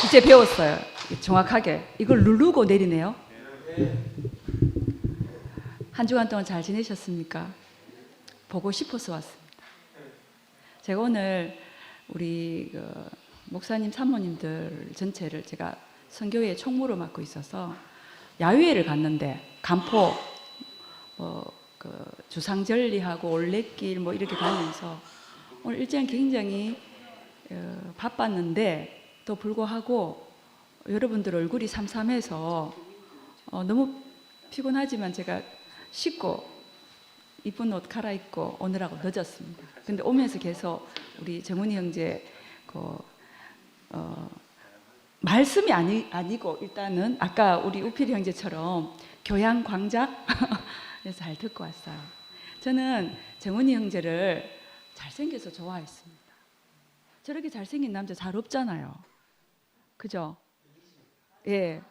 이제 배웠어요. 정확하게. 이걸 누르고 내리네요. 한 주간 동안 잘 지내셨습니까? 보고 싶어서 왔습니다. 제가 오늘 우리 목사님, 사모님들 전체를 제가 선교회 총무로 맡고 있어서 야유회를 갔는데 간포 주상절리하고 올레길 이렇게 가면서 오늘 일정이 굉장히 바빴는데 또 불구하고 여러분들 얼굴이 삼삼해서 너무 피곤하지만 제가 씻고 이쁜 옷 갈아입고 오느라고 늦었습니다. 근데 오면서 계속 우리 정훈이 형제 말씀이 아니고 일단은 아까 우리 우필이 형제처럼 교양 광작 그래서 잘 듣고 왔어요. 저는 정훈이 형제를 잘생겨서 좋아했습니다. 저렇게 잘생긴 남자 잘 없잖아요. 그죠? 예.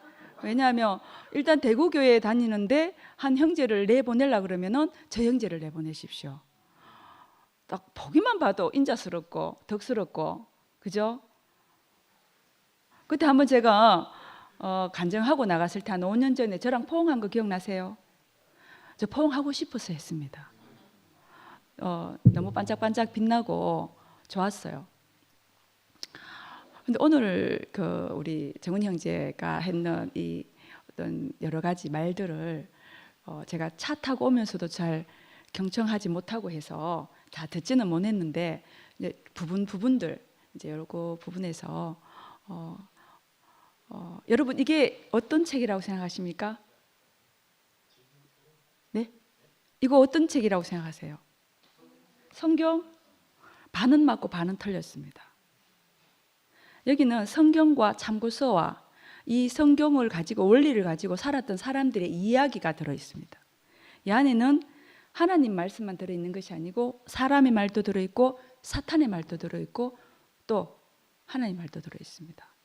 왜냐하면 일단 대구교회에 다니는데 한 형제를 내보내려고 그러면은 저 형제를 내보내십시오. 딱 보기만 봐도 인자스럽고 덕스럽고 그죠? 그때 한번 제가 간증하고 나갔을 때 한 5년 전에 저랑 포옹한 거 기억나세요? 저 포옹하고 싶어서 했습니다. 너무 반짝반짝 빛나고 좋았어요. 근데 오늘 우리 정훈 형제가 했는 이 어떤 여러 가지 말들을 제가 차 타고 오면서도 잘 경청하지 못하고 해서 다 듣지는 못했는데 이제 부분들 이제 여러 부분에서 여러분 이게 어떤 책이라고 생각하십니까? 네? 이거 어떤 책이라고 생각하세요? 성경? 반은 맞고 반은 틀렸습니다. 여기는 성경과 참고서와 이 성경을 가지고 원리를 가지고 살았던 사람들의 이야기가 들어있습니다. 이 안에는 하나님 말씀만 들어있는 것이 아니고 사람의 말도 들어있고 사탄의 말도 들어있고 또 하나님 말도 들어있습니다.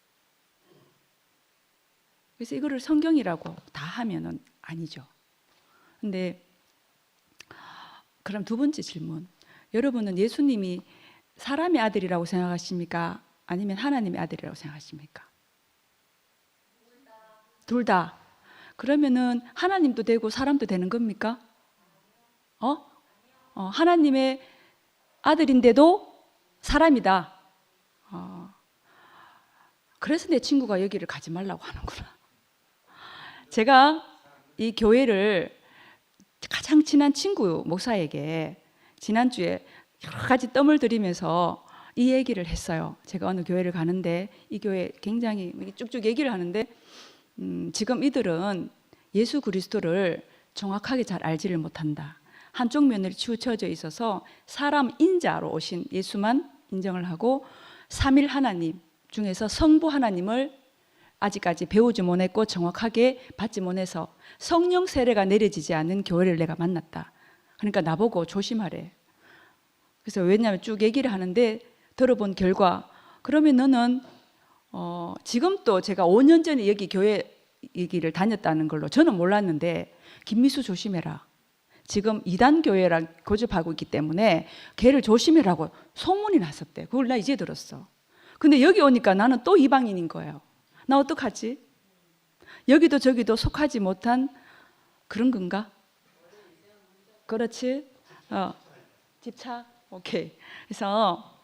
그래서 이거를 성경이라고 다 하면은 아니죠. 근데 그럼 두 번째 질문. 여러분은 예수님이 사람의 아들이라고 생각하십니까? 아니면 하나님의 아들이라고 생각하십니까? 둘 다. 그러면은 하나님도 되고 사람도 되는 겁니까? 하나님의 아들인데도 사람이다. 그래서 내 친구가 여기를 가지 말라고 하는구나. 제가 이 교회를 가장 친한 친구 목사에게 지난주에 여러 가지 뜸을 들이면서 이 얘기를 했어요. 제가 어느 교회를 가는데 이 교회 굉장히 쭉쭉 얘기를 하는데 지금 이들은 예수 그리스도를 정확하게 잘 알지를 못한다. 한쪽 면을 치우쳐져 있어서 사람 인자로 오신 예수만 인정을 하고 삼일 하나님 중에서 성부 하나님을 아직까지 배우지 못했고 정확하게 받지 못해서 성령 세례가 내려지지 않은 교회를 내가 만났다. 그러니까 나보고 조심하래. 그래서 왜냐하면 쭉 얘기를 하는데 들어본 결과 그러면 너는 지금 또 제가 5년 전에 여기 교회 얘기를 다녔다는 걸로 저는 몰랐는데 김미수 조심해라. 지금 이단 교회랑 고집하고 있기 때문에 걔를 조심해라고 소문이 났었대. 그걸 나 이제 들었어. 근데 여기 오니까 나는 또 이방인인 거예요. 나 어떡하지? 여기도 저기도 속하지 못한 그런 건가? 그렇지? 집착? 오케이. 그래서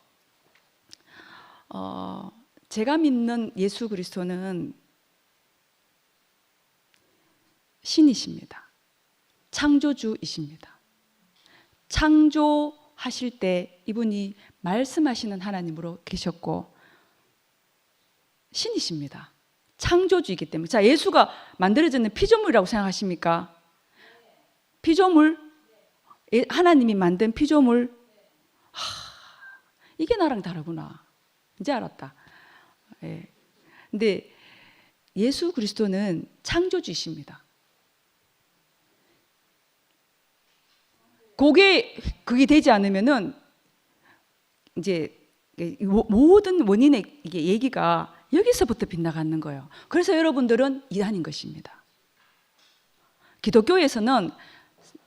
제가 믿는 예수 그리스도는 신이십니다. 창조주이십니다. 창조하실 때 이분이 말씀하시는 하나님으로 계셨고 신이십니다. 창조주이기 때문에. 자, 예수가 만들어졌는 피조물이라고 생각하십니까? 피조물? 하나님이 만든 피조물? 이게 나랑 다르구나. 이제 알았다. 예. 근데 예수 그리스도는 창조주이십니다. 그게 되지 않으면은 이제 모든 원인의 이게 얘기가 여기서부터 빗나가는 거예요. 그래서 여러분들은 이단인 것입니다. 기독교에서는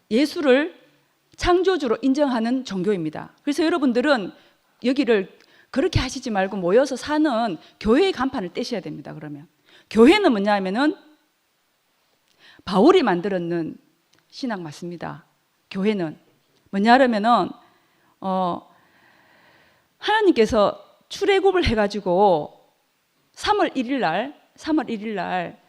예수를 창조주로 인정하는 종교입니다. 그래서 여러분들은 여기를 그렇게 하시지 말고 모여서 사는 교회의 간판을 떼셔야 됩니다. 그러면 교회는 뭐냐 하면은 바울이 만들었는 신앙 맞습니다. 교회는 뭐냐 하면은 하나님께서 출애굽을 해가지고 3월 1일 날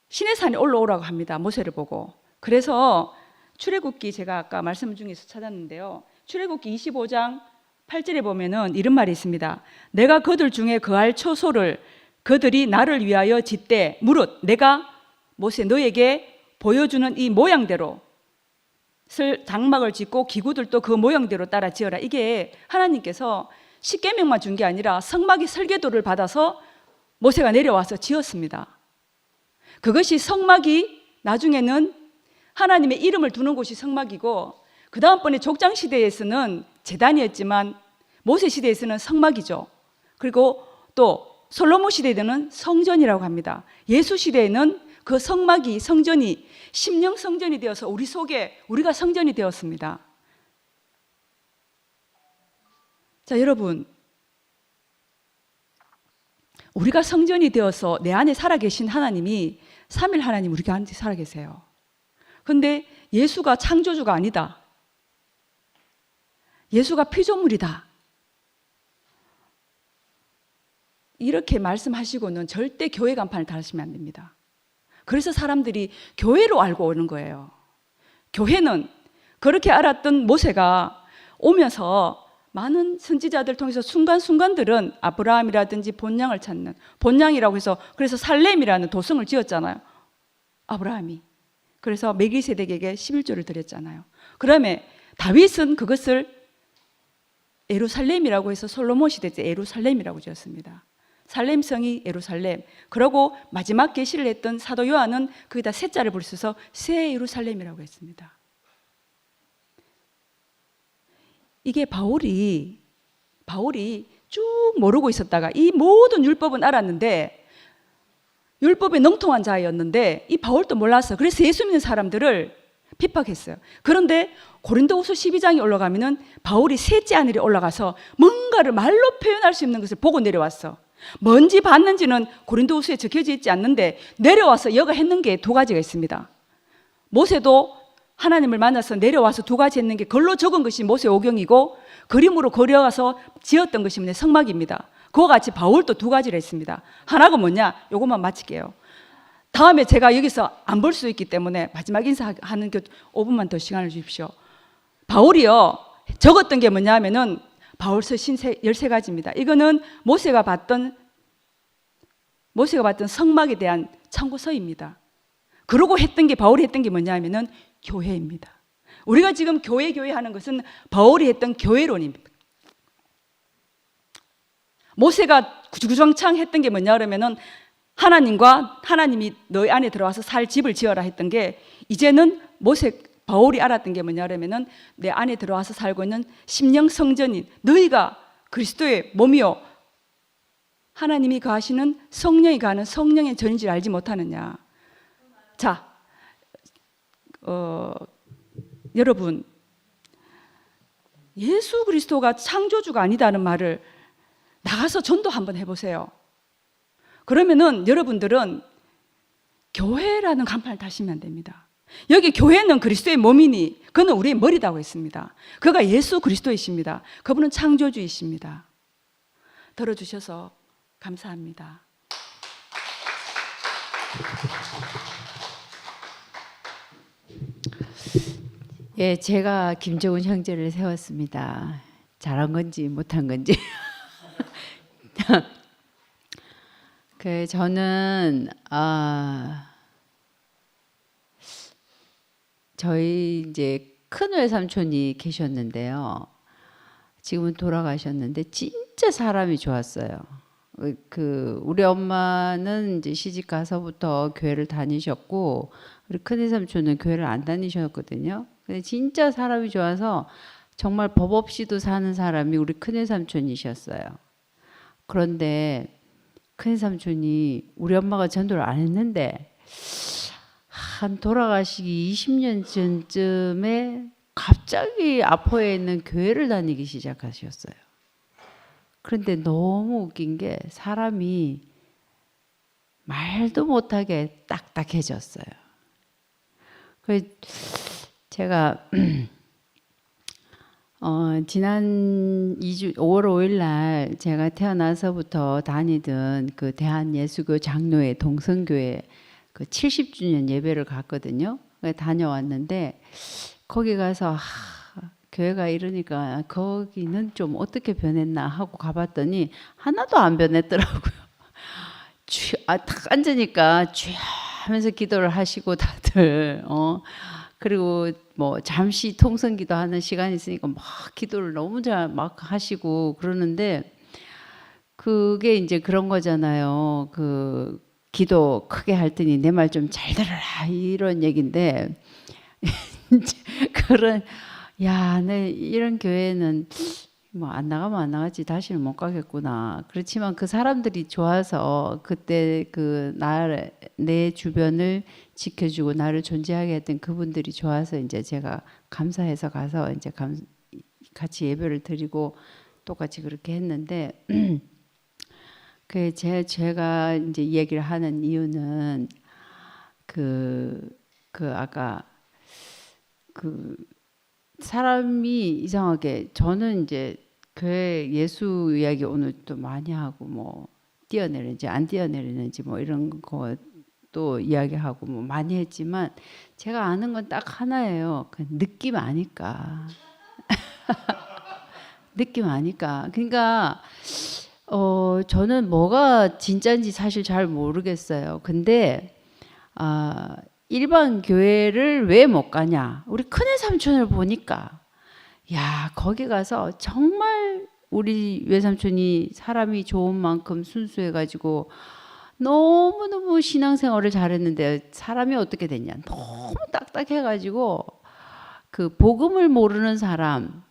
시내산에 올라오라고 합니다. 모세를 보고. 그래서 출애굽기 제가 아까 말씀 중에서 찾았는데요. 출애굽기 25장 8절에 보면은 이런 말이 있습니다. 내가 그들 중에 거할 초소를 그들이 나를 위하여 짓되 무릇 내가 모세 너에게 보여주는 이 모양대로 장막을 짓고 기구들도 그 모양대로 따라 지어라. 이게 하나님께서 십계명만 준 게 아니라 성막의 설계도를 받아서 모세가 내려와서 지었습니다. 그것이 성막이 나중에는 하나님의 이름을 두는 곳이 성막이고 그 다음번에 족장 시대에서는 제단이었지만 모세 시대에서는 성막이죠. 그리고 또 솔로몬 시대에는 성전이라고 합니다. 예수 시대에는 그 성막이 성전이 심령 성전이 되어서 우리 속에 우리가 성전이 되었습니다. 자, 여러분, 우리가 성전이 되어서 내 안에 살아계신 하나님이 삼일 하나님 우리 안에 살아계세요. 그런데 예수가 창조주가 아니다. 예수가 피조물이다. 이렇게 말씀하시고는 절대 교회 간판을 달으시면 안 됩니다. 그래서 사람들이 교회로 알고 오는 거예요. 교회는 그렇게 알았던 모세가 오면서 많은 선지자들 통해서 순간순간들은 아브라함이라든지 본향을 찾는 본향이라고 해서 그래서 살렘이라는 도성을 지었잖아요. 아브라함이. 그래서 멜기세덱에게 11조를 드렸잖아요. 그다음에 다윗은 그것을 예루살렘이라고 해서 솔로몬 시대 때 예루살렘이라고 지었습니다. 살렘성이 예루살렘. 그러고 마지막 계시를 했던 사도 요한은 거기다 셋자를 붙여서 새 예루살렘이라고 했습니다. 이게 바울이 쭉 모르고 있었다가 이 모든 율법은 알았는데 율법에 능통한 자였는데 이 바울도 몰랐어. 그래서 예수 믿는 사람들을 핍박했어요. 그런데 고린도후서 12장에 올라가면은 바울이 셋째 하늘에 올라가서 뭔가를 말로 표현할 수 있는 것을 보고 내려왔어. 뭔지 봤는지는 고린도후서에 적혀져 있지 않는데 내려와서 여가 했는 게 두 가지가 있습니다. 모세도 하나님을 만나서 내려와서 두 가지 했는 게 글로 적은 것이 모세오경이고 그림으로 그려서 지었던 것이 성막입니다. 그와 같이 바울도 두 가지를 했습니다. 하나가 뭐냐? 요것만 마칠게요. 다음에 제가 여기서 안 볼 수 있기 때문에 마지막 인사하는 게 5분만 더 시간을 주십시오. 바울이요 적었던 게 뭐냐 하면은 바울서 신 13가지입니다. 이거는 모세가 봤던 성막에 대한 참고서입니다. 그러고 했던 게 바울이 했던 게 뭐냐 하면은 교회입니다. 우리가 지금 교회 하는 것은 바울이 했던 교회론입니다. 모세가 구주구장창 했던 게 뭐냐 그러면은 하나님이 너희 안에 들어와서 살 집을 지어라 했던 게 이제는 바울이 알았던 게 뭐냐 그러면은 내 안에 들어와서 살고 있는 심령 성전인 너희가 그리스도의 몸이요 하나님이 거하시는 성령이 거하는 성령의 전인 줄 알지 못하느냐. 자, 여러분 예수 그리스도가 창조주가 아니다는 말을 나가서 전도 한번 해보세요. 그러면은 여러분들은 교회라는 간판을 다시면 안 됩니다. 여기 교회는 그리스도의 몸이니 그는 우리의 머리라고 했습니다. 그가 예수 그리스도이십니다. 그분은 창조주이십니다. 들어주셔서 감사합니다. 예, 제가 김정은 형제를 세웠습니다. 잘한 건지 못한 건지. 저는 저희 이제 큰 외삼촌이 계셨는데요. 지금은 돌아가셨는데 진짜 사람이 좋았어요. 우리 엄마는 이제 시집 가서부터 교회를 다니셨고 우리 큰 외삼촌은 교회를 안 다니셨거든요. 근데 진짜 사람이 좋아서 정말 법 없이도 사는 사람이 우리 큰 외삼촌이셨어요. 그런데 큰 삼촌이 우리 엄마가 전도를 안 했는데 한 돌아가시기 20년 전쯤에 갑자기 아포에 있는 교회를 다니기 시작하셨어요. 그런데 너무 웃긴 게 사람이 말도 못하게 딱딱해졌어요. 그 제가 지난 5월 5일 날 제가 태어나서부터 다니던 그 대한예수교 장로회 동성교회 그 70주년 예배를 갔거든요. 다녀왔는데 거기 가서 교회가 이러니까 거기는 좀 어떻게 변했나 하고 가봤더니 하나도 안 변했더라고요. 딱 앉으니까 쥐 하면서 기도를 하시고 다들 그리고 뭐 잠시 통성기도 하는 시간이 있으니까 막 기도를 너무 잘 막 하시고 그러는데 그게 이제 그런 거잖아요. 그 기도 크게 할 테니 내 말 좀 잘 들어라 이런 얘긴데 그런 내 이런 교회는 뭐 안 나가면 안 나가지 다시는 못 가겠구나. 그렇지만 그 사람들이 좋아서 그때 내 주변을 지켜주고 나를 존재하게 했던 그분들이 좋아서 이제 제가 감사해서 가서 이제 같이 예배를 드리고 똑같이 그렇게 했는데 제가 이제 얘기를 하는 이유는 아까 사람이 이상하게 저는 이제 교회 예수 이야기 오늘 또 많이 하고 뭐 뛰어내리는지 안 뛰어내리는지 뭐 이런 것도 이야기하고 뭐 많이 했지만 제가 아는 건 딱 하나예요. 느낌 아니까. 느낌 아니까. 그러니까 저는 뭐가 진짜인지 사실 잘 모르겠어요. 근데 일반 교회를 왜 못 가냐? 우리 큰애 삼촌을 보니까 거기 가서 정말 우리 외삼촌이 사람이 좋은 만큼 순수해가지고 너무너무 신앙생활을 잘했는데 사람이 어떻게 됐냐? 너무 딱딱해가지고 그 복음을 모르는 사람,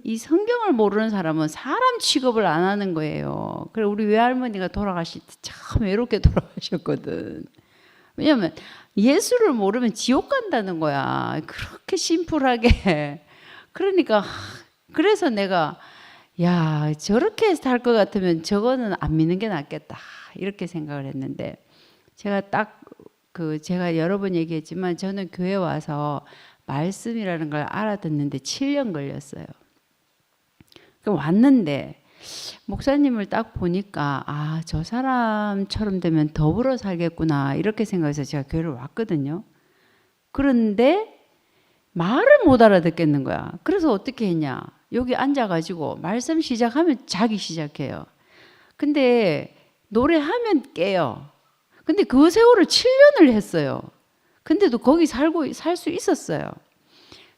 이 성경을 모르는 사람은 사람 취급을 안 하는 거예요. 그래 우리 외할머니가 돌아가실 때 참 외롭게 돌아가셨거든. 왜냐하면 예수를 모르면 지옥 간다는 거야. 그렇게 심플하게. 그러니까 그래서 내가 저렇게 살 것 같으면 저거는 안 믿는 게 낫겠다 이렇게 생각을 했는데 제가 제가 여러 번 얘기했지만 저는 교회 와서 말씀이라는 걸 알아듣는데 7년 걸렸어요. 왔는데 목사님을 딱 보니까 저 사람처럼 되면 더불어 살겠구나 이렇게 생각해서 제가 교회를 왔거든요. 그런데 말을 못 알아듣겠는 거야. 그래서 어떻게 했냐? 여기 앉아가지고 말씀 시작하면 자기 시작해요. 근데 노래하면 깨요. 근데 그 세월을 7년을 했어요. 근데도 거기 살 수 있었어요.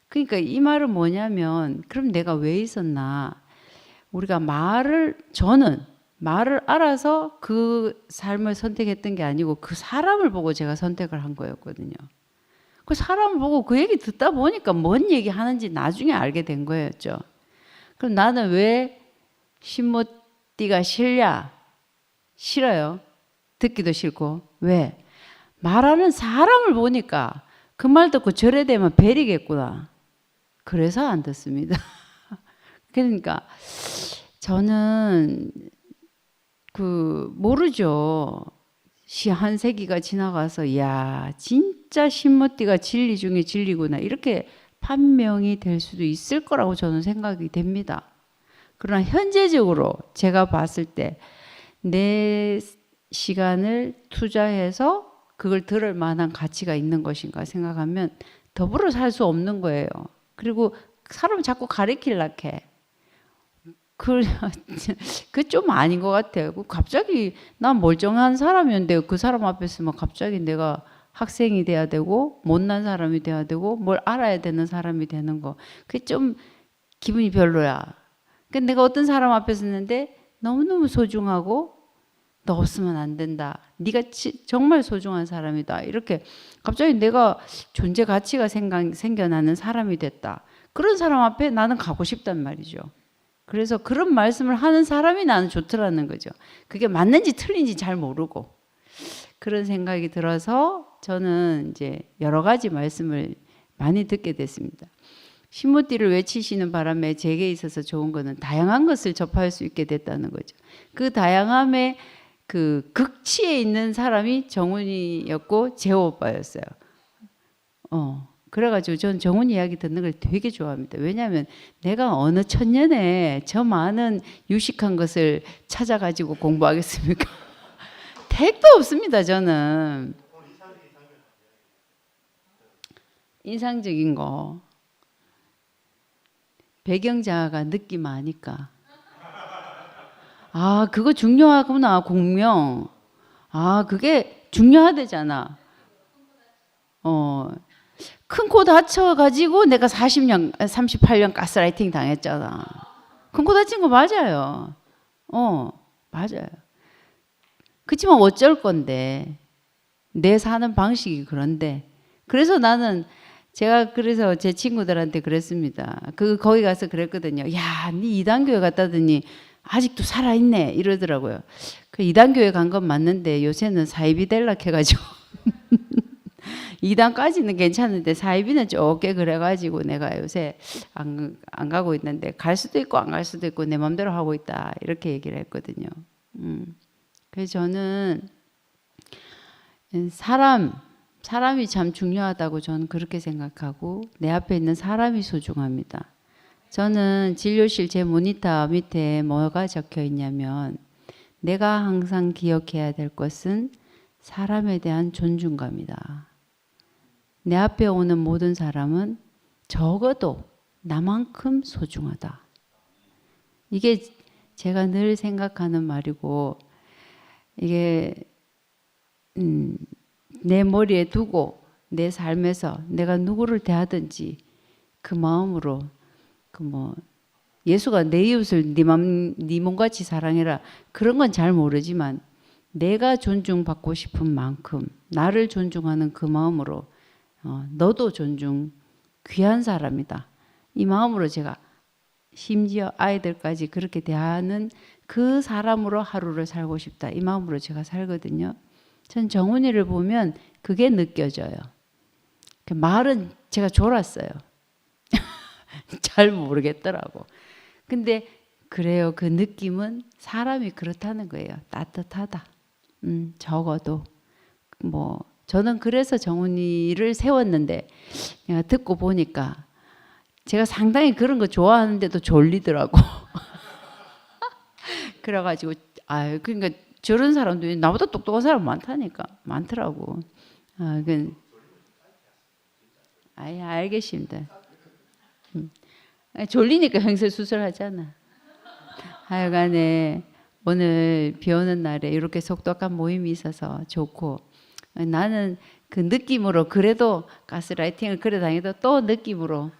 그러니까 이 말은 뭐냐면 그럼 내가 왜 있었나? 우리가 저는 말을 알아서 그 삶을 선택했던 게 아니고 그 사람을 보고 제가 선택을 한 거였거든요. 그 사람을 보고 그 얘기 듣다 보니까 뭔 얘기 하는지 나중에 알게 된 거였죠. 그럼 나는 왜 신모띠가 싫냐? 싫어요. 듣기도 싫고. 왜? 말하는 사람을 보니까 그 말 듣고 저래 되면 베리겠구나. 그래서 안 듣습니다. 그러니까 저는 모르죠. 한 세기가 지나가서 진짜 신모띠가 진리 중에 진리구나 이렇게 판명이 될 수도 있을 거라고 저는 생각이 됩니다. 그러나 현재적으로 제가 봤을 때 내 시간을 투자해서 그걸 들을 만한 가치가 있는 것인가 생각하면 더불어 살 수 없는 거예요. 그리고 사람 자꾸 가리키려고 해. 그 좀 아닌 것 같아요. 갑자기 난 멀쩡한 사람이었는데 그 사람 앞에 서면 갑자기 내가 학생이 돼야 되고 못난 사람이 돼야 되고 뭘 알아야 되는 사람이 되는 거. 그게 좀 기분이 별로야. 그러니까 내가 어떤 사람 앞에 섰는데 너무너무 소중하고 너 없으면 안 된다. 네가 정말 소중한 사람이다. 이렇게 갑자기 내가 존재 가치가 생겨나는 사람이 됐다. 그런 사람 앞에 나는 가고 싶단 말이죠. 그래서 그런 말씀을 하는 사람이 나는 좋더라는 거죠. 그게 맞는지 틀린지 잘 모르고 그런 생각이 들어서 저는 이제 여러 가지 말씀을 많이 듣게 됐습니다. 신문띠를 외치시는 바람에 제게 있어서 좋은 거는 다양한 것을 접할 수 있게 됐다는 거죠. 그 다양함의 그 극치에 있는 사람이 정훈이였고 제 오빠였어요. 그래가지고 전 정훈이 이야기 듣는 걸 되게 좋아합니다. 왜냐하면 내가 어느 천년에 저 많은 유식한 것을 찾아가지고 공부하겠습니까? 택도 없습니다. 저는 인상적인 거 배경자가 느낌 아니까 아 그거 중요하구나. 공명 그게 중요하대잖아. 큰 코 다쳐가지고 내가 38년 가스라이팅 당했잖아. 큰 코 다친 거 맞아요. 맞아요. 그치만 어쩔 건데 내 사는 방식이 그런데 그래서 나는 제가 그래서 제 친구들한테 그랬습니다. 거기 가서 그랬거든요. 야, 네 이단교회 갔다더니 아직도 살아있네 이러더라고요. 그 이단교회 간 건 맞는데 요새는 사이비 될락 해가지고 2단까지는 괜찮은데 사이비는 쪼개 그래가지고 내가 요새 안 가고 있는데 갈 수도 있고 안 갈 수도 있고 내 맘대로 하고 있다 이렇게 얘기를 했거든요. 그래서 저는 사람이 참 중요하다고 저는 그렇게 생각하고 내 앞에 있는 사람이 소중합니다. 저는 진료실 제 모니터 밑에 뭐가 적혀 있냐면 내가 항상 기억해야 될 것은 사람에 대한 존중감이다. 내 앞에 오는 모든 사람은 적어도 나만큼 소중하다. 이게 제가 늘 생각하는 말이고 이게 내 머리에 두고 내 삶에서 내가 누구를 대하든지 그 마음으로 예수가 내 이웃을 네 몸같이 사랑해라 그런 건 잘 모르지만 내가 존중받고 싶은 만큼 나를 존중하는 그 마음으로 너도 존중 귀한 사람이다. 이 마음으로 제가 심지어 아이들까지 그렇게 대하는 그 사람으로 하루를 살고 싶다. 이 마음으로 제가 살거든요. 전 정훈이를 보면 그게 느껴져요. 그 말은 제가 졸았어요. 잘 모르겠더라고. 근데 그래요. 그 느낌은 사람이 그렇다는 거예요. 따뜻하다. 적어도 저는 그래서 정훈이를 세웠는데 내가 듣고 보니까 제가 상당히 그런 거 좋아하는데도 졸리더라고. 그래가지고 그러니까 저런 사람도 나보다 똑똑한 사람 많더라고. 알겠습니다. 졸리니까 횡설수설 하잖아. 하여간에 오늘 비 오는 날에 이렇게 속독한 모임이 있어서 좋고 나는 그 느낌으로 그래도 가스라이팅을 그래 다니도 또 느낌으로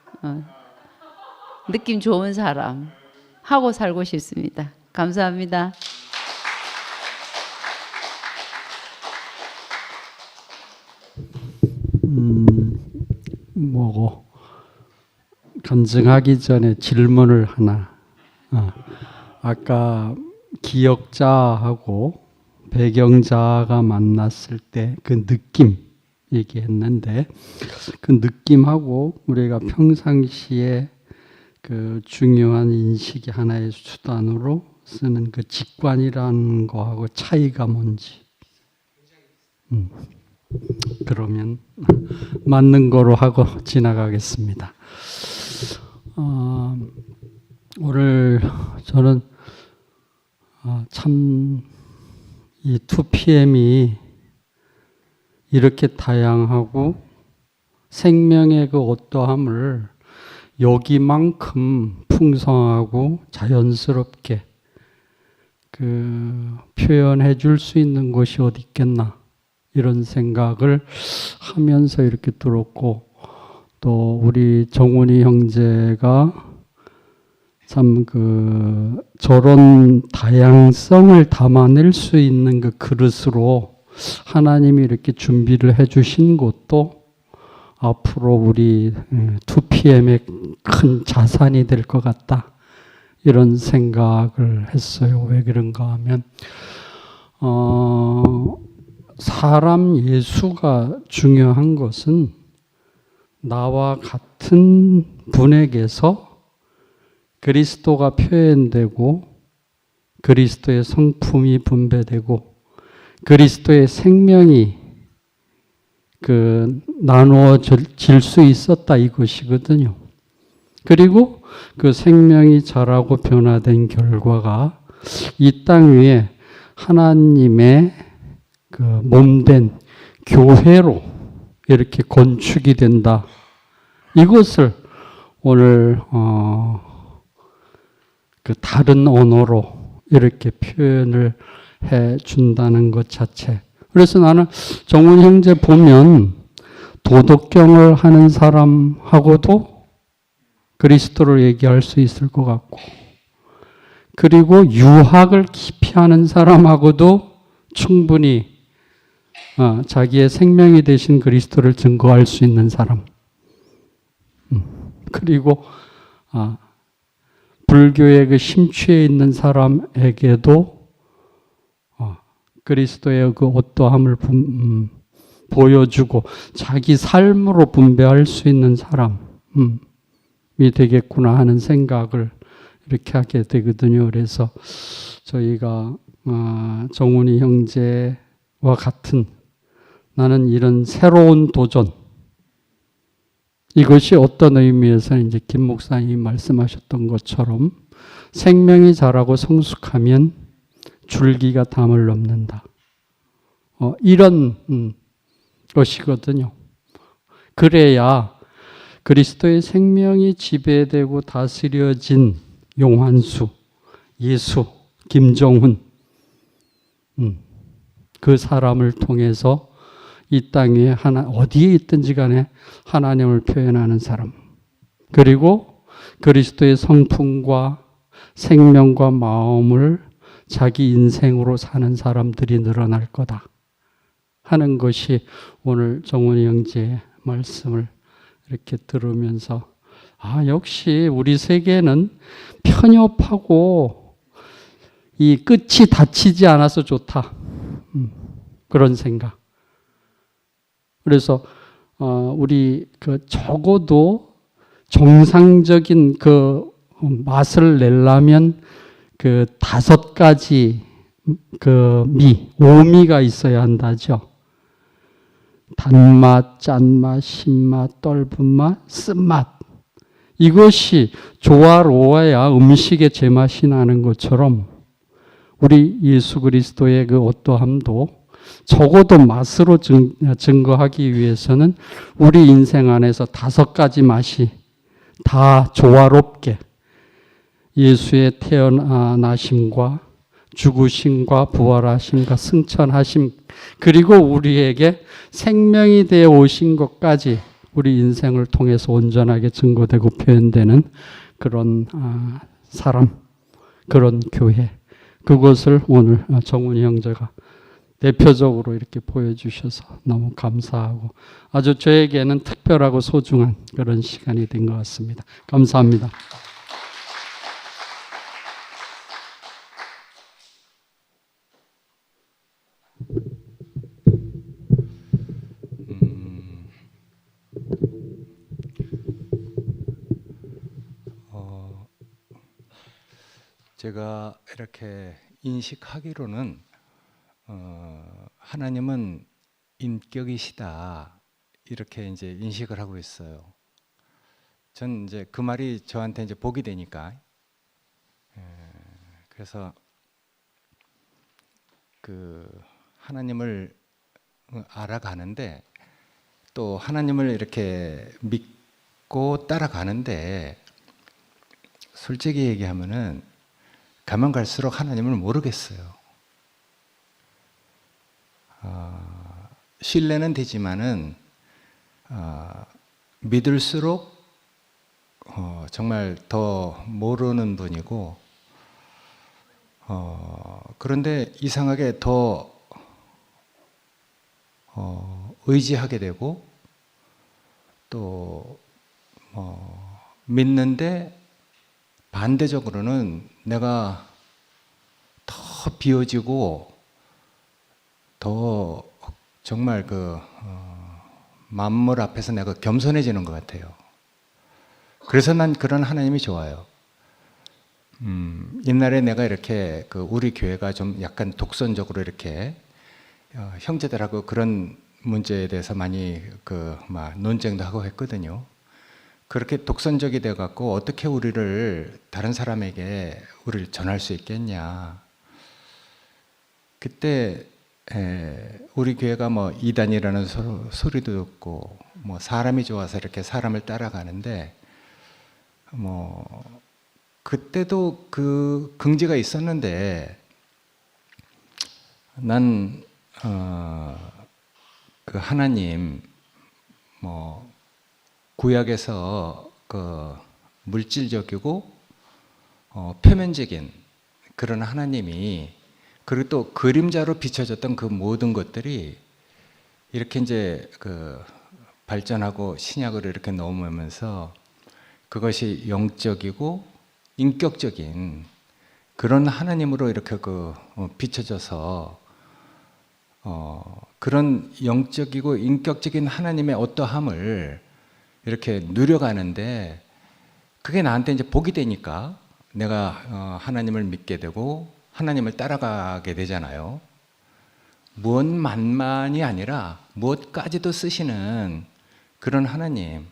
느낌 좋은 사람 하고 살고 싶습니다. 감사합니다. 간증하기 전에 질문을 하나. 아까 기억자하고 배경자가 만났을 때 그 느낌 얘기했는데 그 느낌하고 우리가 평상시에 그 중요한 인식의 하나의 수단으로 쓰는 그 직관이라는 거하고 차이가 뭔지. 그러면 맞는 거로 하고 지나가겠습니다. 오늘 저는 참 이 2PM이 이렇게 다양하고 생명의 그 어떠함을 여기만큼 풍성하고 자연스럽게 그 표현해 줄 수 있는 곳이 어디 있겠나 이런 생각을 하면서 이렇게 들었고 또 우리 정훈이 형제가 참 저런 다양성을 담아낼 수 있는 그 그릇으로 하나님이 이렇게 준비를 해 주신 것도 앞으로 우리 2PM의 큰 자산이 될 것 같다. 이런 생각을 했어요. 왜 그런가 하면 사람 예수가 중요한 것은 나와 같은 분에게서 그리스도가 표현되고 그리스도의 성품이 분배되고 그리스도의 생명이 나누어질 수 있었다 이것이거든요. 그리고 그 생명이 자라고 변화된 결과가 이 땅 위에 하나님의 그 몸된 교회로 이렇게 건축이 된다. 이것을 오늘 그 다른 언어로 이렇게 표현을 해 준다는 것 자체. 그래서 나는 정훈 형제 보면 도덕경을 하는 사람하고도 그리스도를 얘기할 수 있을 것 같고, 그리고 유학을 깊이 하는 사람하고도 충분히 자기의 생명이 되신 그리스도를 증거할 수 있는 사람. 그리고 불교의 그 심취해 있는 사람에게도 그리스도의 그 어떠함을 보여주고 자기 삶으로 분배할 수 있는 사람이 되겠구나 하는 생각을 이렇게 하게 되거든요. 그래서 저희가 정훈이 형제와 같은 나는 이런 새로운 도전, 이것이 어떤 의미에서 이제 김 목사님이 말씀하셨던 것처럼 생명이 자라고 성숙하면 줄기가 담을 넘는다. 이런 것이거든요. 그래야 그리스도의 생명이 지배되고 다스려진 용환수, 예수, 김정훈, 그 사람을 통해서 이 땅에 어디에 있든지 간에 하나님을 표현하는 사람, 그리고 그리스도의 성품과 생명과 마음을 자기 인생으로 사는 사람들이 늘어날 거다 하는 것이 오늘 정훈이 형제의 말씀을 이렇게 들으면서 역시 우리 세계는 편협하고 이 끝이 닫히지 않아서 좋다. 그런 생각. 그래서 우리 적어도 정상적인 그 맛을 내려면 그 5가지 그 오미가 있어야 한다죠. 단맛, 짠맛, 신맛, 떫은 맛, 쓴맛. 이것이 조화로워야 음식의 제맛이 나는 것처럼 우리 예수 그리스도의 그 어떠함도 적어도 맛으로 증거하기 위해서는 우리 인생 안에서 5가지 맛이 다 조화롭게 예수의 태어나심과 죽으심과 부활하심과 승천하심, 그리고 우리에게 생명이 되어 오신 것까지 우리 인생을 통해서 온전하게 증거되고 표현되는 그런 사람, 그런 교회, 그것을 오늘 정훈이 형제가 대표적으로 이렇게 보여주셔서 너무 감사하고 아주 저에게는 특별하고 소중한 그런 시간이 된 것 같습니다. 감사합니다. 제가 이렇게 인식하기로는 하나님은 인격이시다 이렇게 이제 인식을 하고 있어요. 전 이제 그 말이 저한테 이제 복이 되니까 그래서 그 하나님을 알아가는데 또 하나님을 이렇게 믿고 따라가는데 솔직히 얘기하면은 가면 갈수록 하나님을 모르겠어요. 신뢰는 되지만은 믿을수록 정말 더 모르는 분이고 그런데 이상하게 더 의지하게 되고 또 믿는데 반대적으로는 내가 더 비워지고 더 정말 만물 앞에서 내가 겸손해지는 것 같아요. 그래서 난 그런 하나님이 좋아요. 옛날에 내가 이렇게 우리 교회가 좀 약간 독선적으로 이렇게 형제들하고 그런 문제에 대해서 많이 막 논쟁도 하고 했거든요. 그렇게 독선적이 돼 갖고 어떻게 우리를 다른 사람에게 우리를 전할 수 있겠냐. 그때 우리 교회가 뭐 이단이라는 소리도 듣고 뭐 사람이 좋아서 이렇게 사람을 따라가는데 뭐 그때도 그 긍지가 있었는데 난 그 하나님 뭐 구약에서 그 물질적이고 표면적인 그런 하나님이 그리고 또 그림자로 비춰졌던 그 모든 것들이 이렇게 이제 발전하고 신약으로 이렇게 넘어오면서 그것이 영적이고 인격적인 그런 하나님으로 이렇게 비춰져서 그런 영적이고 인격적인 하나님의 어떠함을 이렇게 누려가는데 그게 나한테 이제 복이 되니까 내가 하나님을 믿게 되고 하나님을 따라가게 되잖아요. 무엇만만이 아니라 무엇까지도 쓰시는 그런 하나님,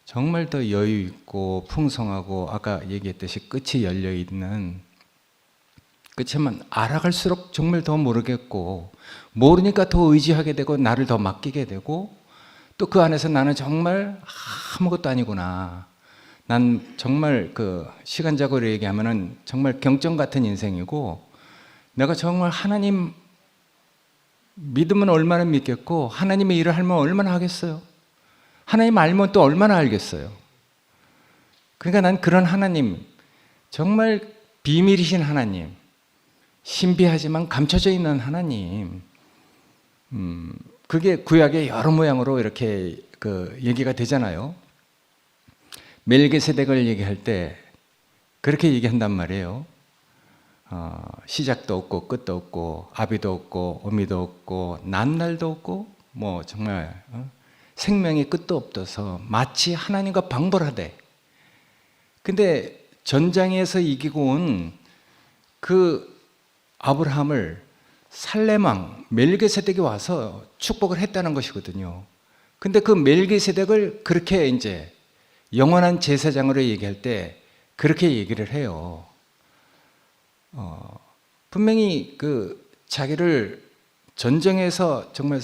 정말 더 여유 있고 풍성하고 아까 얘기했듯이 끝이 열려 있는, 그렇지만 알아갈수록 정말 더 모르겠고 모르니까 더 의지하게 되고 나를 더 맡기게 되고 또 그 안에서 나는 정말 아무것도 아니구나. 난 정말 시간적으로 얘기하면은 정말 경점 같은 인생이고 내가 정말 하나님 믿으면 얼마나 믿겠고 하나님의 일을 하면 얼마나 하겠어요. 하나님 알면 또 얼마나 알겠어요. 그러니까 난 그런 하나님, 정말 비밀이신 하나님, 신비하지만 감춰져 있는 하나님, 그게 구약의 여러 모양으로 이렇게 얘기가 되잖아요. 멜기세덱을 얘기할 때 그렇게 얘기한단 말이에요. 시작도 없고 끝도 없고 아비도 없고 어미도 없고 난날도 없고 뭐 정말 생명의 끝도 없어서 마치 하나님과 방벌하되, 근데 전장에서 이기고 온 그 아브라함을 살렘왕 멜기세덱이 와서 축복을 했다는 것이거든요. 근데 그 멜기세덱을 그렇게 이제 영원한 제사장으로 얘기할 때 그렇게 얘기를 해요. 분명히 자기를 전쟁에서 정말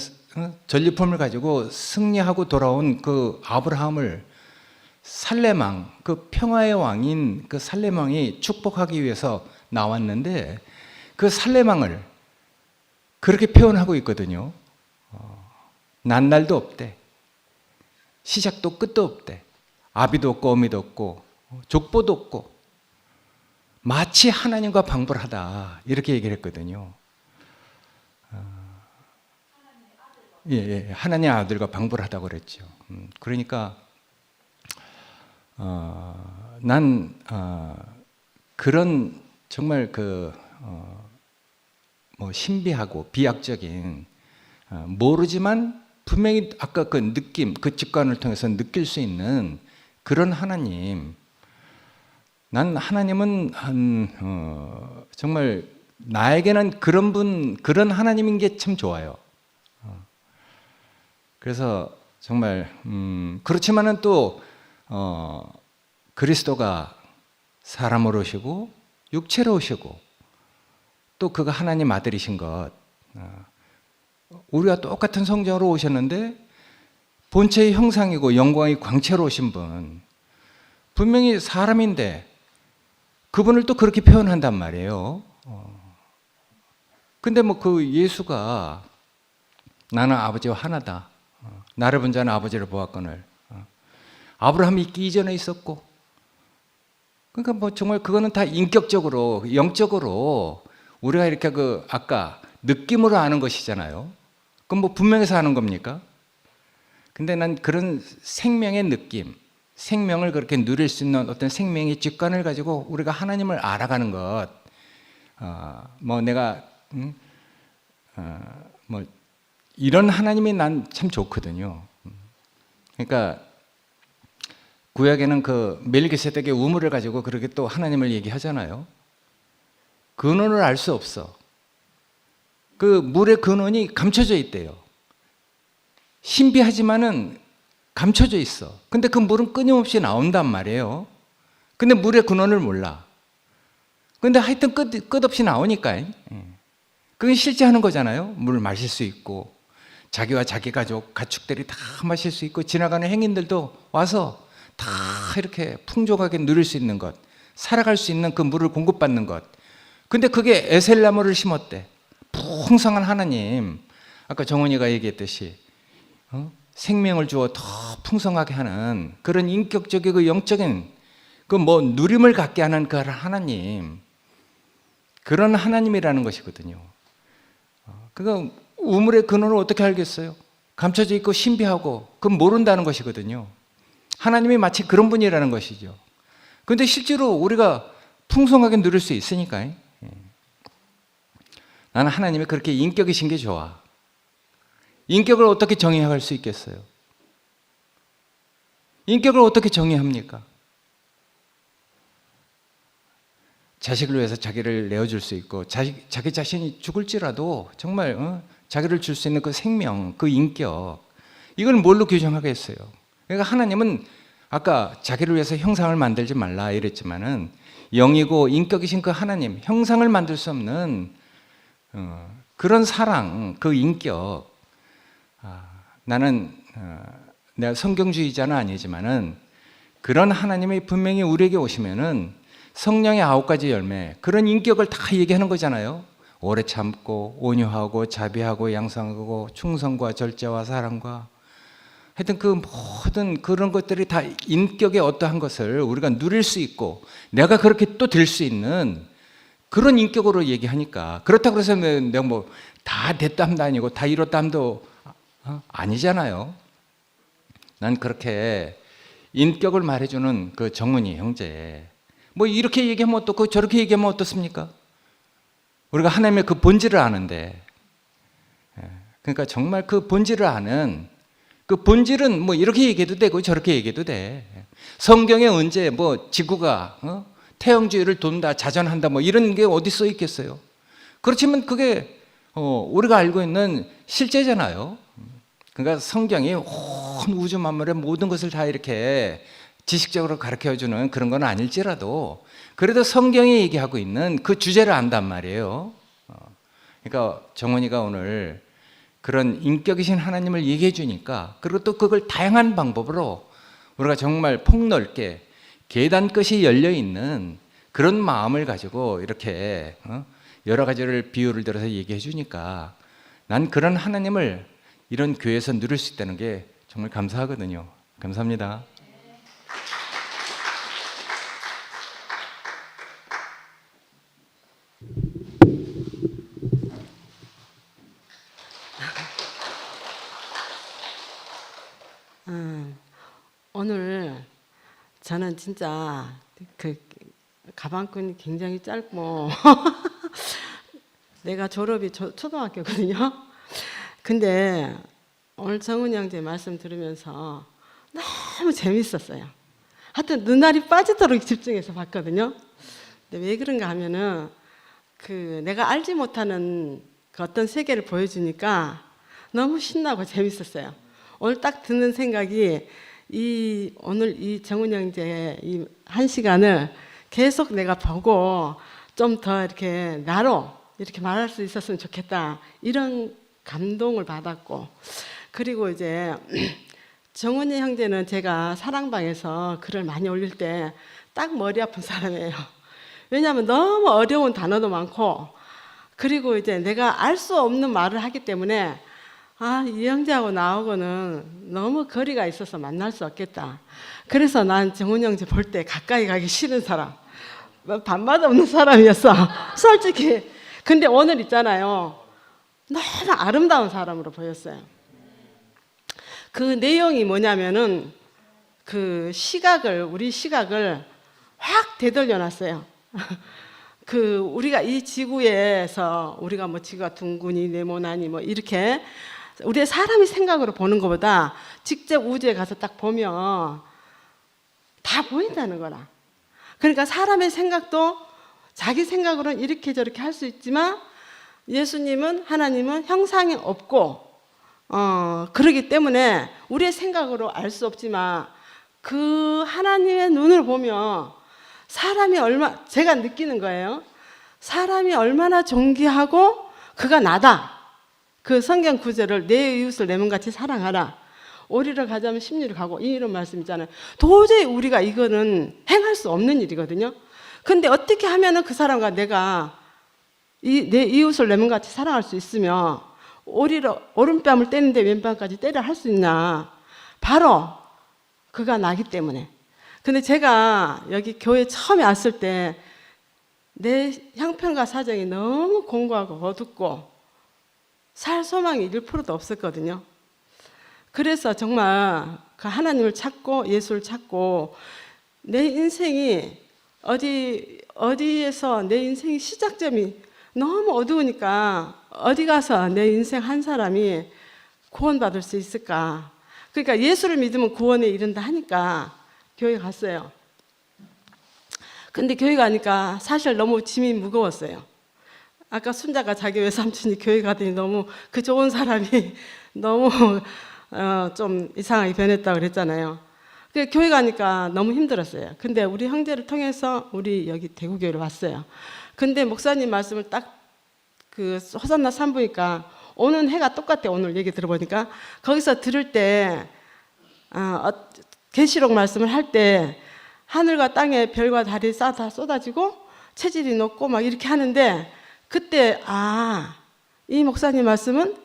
전리품을 가지고 승리하고 돌아온 그 아브라함을 살렘왕, 그 평화의 왕인 그 살렘왕이 축복하기 위해서 나왔는데 그 살렘왕을 그렇게 표현하고 있거든요. 난날도 없대. 시작도 끝도 없대. 아비도 없고 어미도 없고 족보도 없고 마치 하나님과 방불하다 이렇게 얘기를 했거든요. 하나님의 아들과 방불하다고 그랬죠. 그러니까 난 그런 정말 뭐 신비하고 비약적인 모르지만 분명히 아까 그 느낌, 그 직관을 통해서 느낄 수 있는 그런 하나님. 난 하나님은 정말 나에게는 그런 분, 그런 하나님인 게 참 좋아요. 그래서 정말 그렇지만은 또 그리스도가 사람으로 오시고 육체로 오시고 또 그가 하나님 아들이신 것, 우리가 똑같은 성정으로 오셨는데 본체의 형상이고 영광의 광채로 오신 분, 분명히 사람인데 그분을 또 그렇게 표현한단 말이에요. 근데 뭐 그 예수가 나는 아버지와 하나다. 나를 본 자는 아버지를 보았거늘. 아브라함이 있기 이전에 있었고. 그러니까 뭐 정말 그거는 다 인격적으로, 영적으로 우리가 이렇게 아까 느낌으로 아는 것이잖아요. 그럼 뭐 분명해서 아는 겁니까? 근데 난 그런 생명의 느낌, 생명을 그렇게 누릴 수 있는 어떤 생명의 직관을 가지고 우리가 하나님을 알아가는 것, 뭐 내가 뭐 이런 하나님이 난 참 좋거든요. 그러니까 구약에는 그 멜기세덱의 우물을 가지고 그렇게 또 하나님을 얘기하잖아요. 근원을 알 수 없어. 그 물의 근원이 감춰져 있대요. 신비하지만은 감춰져 있어. 근데 그 물은 끊임없이 나온단 말이에요. 근데 물의 근원을 몰라. 근데 하여튼 끝없이 나오니까. 그건 실제 하는 거잖아요. 물을 마실 수 있고, 자기와 자기 가족, 가축들이 다 마실 수 있고, 지나가는 행인들도 와서 다 이렇게 풍족하게 누릴 수 있는 것, 살아갈 수 있는 그 물을 공급받는 것. 근데 그게 에셀나무를 심었대. 풍성한 하나님, 아까 정원이가 얘기했듯이 생명을 주어 더 풍성하게 하는 그런 인격적이고 영적인 그 뭐 누림을 갖게 하는 그 하나님, 그런 하나님이라는 것이거든요. 그러니까 우물의 근원을 어떻게 알겠어요? 감춰져 있고 신비하고 그건 모른다는 것이거든요. 하나님이 마치 그런 분이라는 것이죠. 그런데 실제로 우리가 풍성하게 누릴 수 있으니까. 나는 하나님이 그렇게 인격이신 게 좋아. 인격을 어떻게 정의할 수 있겠어요? 인격을 어떻게 정의합니까? 자식을 위해서 자기를 내어줄 수 있고, 자기 자신이 죽을지라도 정말 자기를 줄 수 있는 그 생명, 그 인격, 이걸 뭘로 규정하겠어요? 그러니까 하나님은 아까 자기를 위해서 형상을 만들지 말라 이랬지만은 영이고 인격이신 그 하나님, 형상을 만들 수 없는 그런 사랑, 그 인격. 나는 내가 성경주의자는 아니지만은 그런 하나님이 분명히 우리에게 오시면은 성령의 9가지 열매, 그런 인격을 다 얘기하는 거잖아요. 오래 참고 온유하고 자비하고 양성하고 충성과 절제와 사랑과, 하여튼 그 모든 그런 것들이 다 인격의 어떠한 것을 우리가 누릴 수 있고 내가 그렇게 또 될 수 있는 그런 인격으로 얘기하니까, 그렇다고 해서 내가 뭐 다 됐담도 아니고 다 이뤘담도 아니잖아요. 난 그렇게 인격을 말해주는 그 정은이 형제, 뭐 이렇게 얘기하면 어떻고 저렇게 얘기하면 어떻습니까? 우리가 하나님의 그 본질을 아는데, 그러니까 정말 그 본질을 아는, 그 본질은 뭐 이렇게 얘기해도 되고 저렇게 얘기해도 돼. 성경에 언제 뭐 지구가 태양주의를 돈다, 자전한다, 뭐 이런 게 어디 써 있겠어요? 그렇지만 그게 우리가 알고 있는 실제잖아요. 그러니까 성경이 온 우주 만물의 모든 것을 다 이렇게 지식적으로 가르쳐주는 그런 건 아닐지라도 그래도 성경이 얘기하고 있는 그 주제를 안단 말이에요. 그러니까 정원이가 오늘 그런 인격이신 하나님을 얘기해 주니까, 그리고 또 그걸 다양한 방법으로 우리가 정말 폭넓게 계단 끝이 열려 있는 그런 마음을 가지고 이렇게 여러 가지를 비유를 들어서 얘기해 주니까 난 그런 하나님을 이런 교회에서 누릴 수 있다는 게 정말 감사하거든요. 감사합니다. 오늘 저는 진짜 그 가방끈이 굉장히 짧고 내가 졸업이 초등학교거든요. 근데 오늘 정은 형제 말씀 들으면서 너무 재밌었어요. 하여튼 눈알이 빠지도록 집중해서 봤거든요. 근데 왜 그런가 하면은 그 내가 알지 못하는 그 어떤 세계를 보여주니까 너무 신나고 재밌었어요. 오늘 딱 드는 생각이 오늘 이 정은 형제 이 1시간을 계속 내가 보고 좀 더 이렇게 나로 이렇게 말할 수 있었으면 좋겠다, 이런 감동을 받았고, 그리고 이제 정은이 형제는 제가 사랑방에서 글을 많이 올릴 때 딱 머리 아픈 사람이에요. 왜냐하면 너무 어려운 단어도 많고, 그리고 이제 내가 알 수 없는 말을 하기 때문에 이 형제하고 나하고는 너무 거리가 있어서 만날 수 없겠다. 그래서 난 정은 형제 볼 때 가까이 가기 싫은 사람, 반맛 없는 사람이었어, 솔직히. 근데 오늘 있잖아요, 너무 아름다운 사람으로 보였어요. 그 내용이 뭐냐면은 그 우리 시각을 확 되돌려 놨어요. 그 우리가 이 지구에서 우리가 뭐 지구가 둥근이 네모나니 뭐 이렇게 우리의 사람이 생각으로 보는 것보다 직접 우주에 가서 딱 보면 다 보인다는 거라. 그러니까 사람의 생각도 자기 생각으로는 이렇게 저렇게 할 수 있지만 예수님은, 하나님은 형상이 없고 그러기 때문에 우리의 생각으로 알 수 없지만 그 하나님의 눈을 보면 사람이 제가 느끼는 거예요. 사람이 얼마나 존귀하고 그가 나다. 그 성경 구절을 내 이웃을 내 몸같이 사랑하라. 오리를 가자면 십리를 가고, 이런 말씀 있잖아요. 도저히 우리가 이거는 행할 수 없는 일이거든요. 근데 어떻게 하면은 그 사람과 내가 내 이웃을 내 몸같이 사랑할 수 있으며 오리를 오른뺨을 때리는데 왼뺨까지 때려 할 수 있나? 바로 그가 나기 때문에. 근데 제가 여기 교회 처음에 왔을 때 내 형편과 사정이 너무 공고하고 어둡고 살 소망이 1%도 없었거든요. 그래서 정말 그 하나님을 찾고 예수를 찾고 내 인생이 어디에서 내 인생의 시작점이 너무 어두우니까 어디 가서 내 인생 한 사람이 구원받을 수 있을까? 그러니까 예수를 믿으면 구원에 이른다 하니까 교회 갔어요. 근데 교회 가니까 사실 너무 짐이 무거웠어요. 아까 순자가 자기 외삼촌이 교회 가더니 너무 그 좋은 사람이 너무 좀 이상하게 변했다고 그랬잖아요. 교회 가니까 너무 힘들었어요. 근데 우리 형제를 통해서 우리 여기 대구교회로 왔어요. 근데 목사님 말씀을 딱 그 호산나 산부니까 오는 해가 똑같대. 오늘 얘기 들어보니까 거기서 들을 때 계시록 말씀을 할 때 하늘과 땅에 별과 달이 다 쏟아지고 체질이 높고 막 이렇게 하는데 그때 이 목사님 말씀은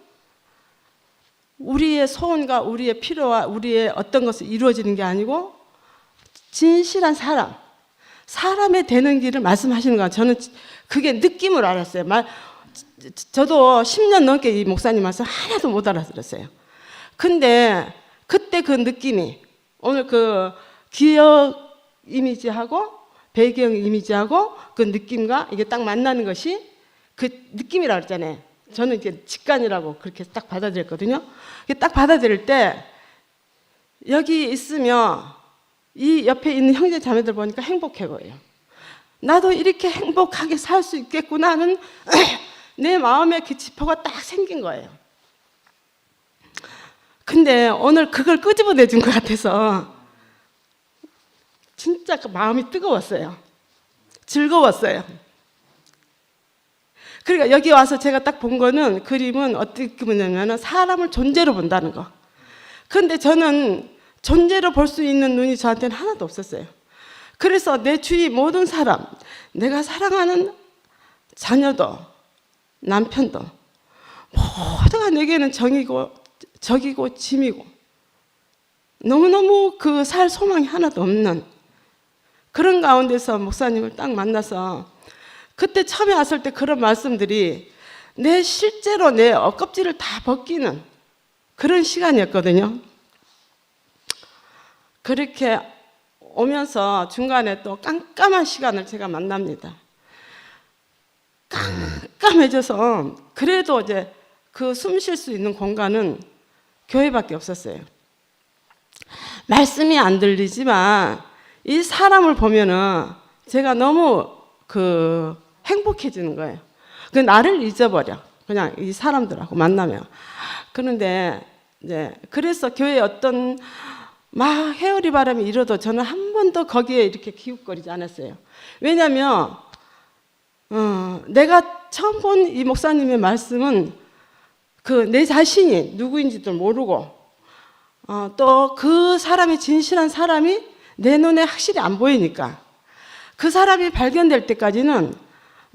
우리의 소원과 우리의 필요와 우리의 어떤 것이 이루어지는 게 아니고 진실한 사람의 되는 길을 말씀하시는 거야. 저는 그게 느낌을 알았어요. 저도 10년 넘게 이 목사님 말씀 하나도 못 알아들었어요. 근데 그때 그 느낌이 오늘 그 기억 이미지하고 배경 이미지하고 그 느낌과 이게 딱 만나는 것이 그 느낌이라고 했잖아요. 저는 이제 직관이라고 그렇게 딱 받아들였거든요. 딱 받아들일 때 여기 있으면 이 옆에 있는 형제 자매들 보니까 행복해 보여요. 나도 이렇게 행복하게 살 수 있겠구나 하는 내 마음에 그 지표가 딱 생긴 거예요. 근데 오늘 그걸 끄집어내 준 것 같아서 진짜 그 마음이 뜨거웠어요. 즐거웠어요. 그러니까 여기 와서 제가 딱 본 거는 그림은 어떻게 보냐면 사람을 존재로 본다는 거. 근데 저는 존재로 볼 수 있는 눈이 저한테는 하나도 없었어요. 그래서 내 주위 모든 사람, 내가 사랑하는 자녀도 남편도 모두가 내게는 정이고 적이고 짐이고 너무너무 그 살 소망이 하나도 없는 그런 가운데서 목사님을 딱 만나서 그때 처음에 왔을 때 그런 말씀들이 실제로 내 껍질을 다 벗기는 그런 시간이었거든요. 그렇게 오면서 중간에 또 깜깜한 시간을 제가 만납니다. 깜깜해져서 그래도 이제 그 숨 쉴 수 있는 공간은 교회밖에 없었어요. 말씀이 안 들리지만 이 사람을 보면은 제가 너무 행복해지는 거예요. 나를 잊어버려. 그냥 이 사람들하고 만나면. 그런데 이제 그래서 교회에 어떤 막 회오리 바람이 일어도 저는 한 번도 거기에 이렇게 기웃거리지 않았어요. 왜냐하면 내가 처음 본 이 목사님의 말씀은 내 자신이 누구인지도 모르고 또 그 사람이 진실한 사람이 내 눈에 확실히 안 보이니까 그 사람이 발견될 때까지는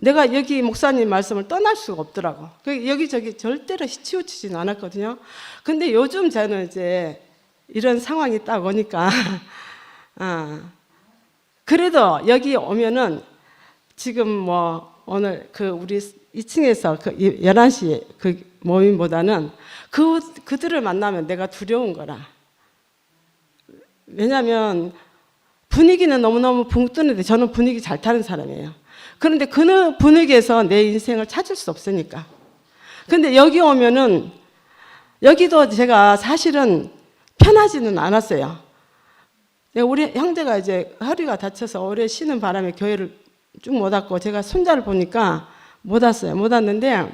내가 여기 목사님 말씀을 떠날 수가 없더라고. 여기저기 절대로 치우치진 않았거든요. 근데 요즘 저는 이제 이런 상황이 딱 오니까 그래도 여기 오면은 지금 뭐 오늘 우리 2층에서 11시에 그 모임보다는 그들을 만나면 내가 두려운 거라. 왜냐하면 분위기는 너무너무 붕 뜨는데 저는 분위기 잘 타는 사람이에요. 그런데 그 분위기에서 내 인생을 찾을 수 없으니까. 근데 여기 오면은 여기도 제가 사실은 편하지는 않았어요. 우리 형제가 이제 허리가 다쳐서 오래 쉬는 바람에 교회를 쭉 못 왔고 제가 손자를 보니까 못 왔어요. 못 왔는데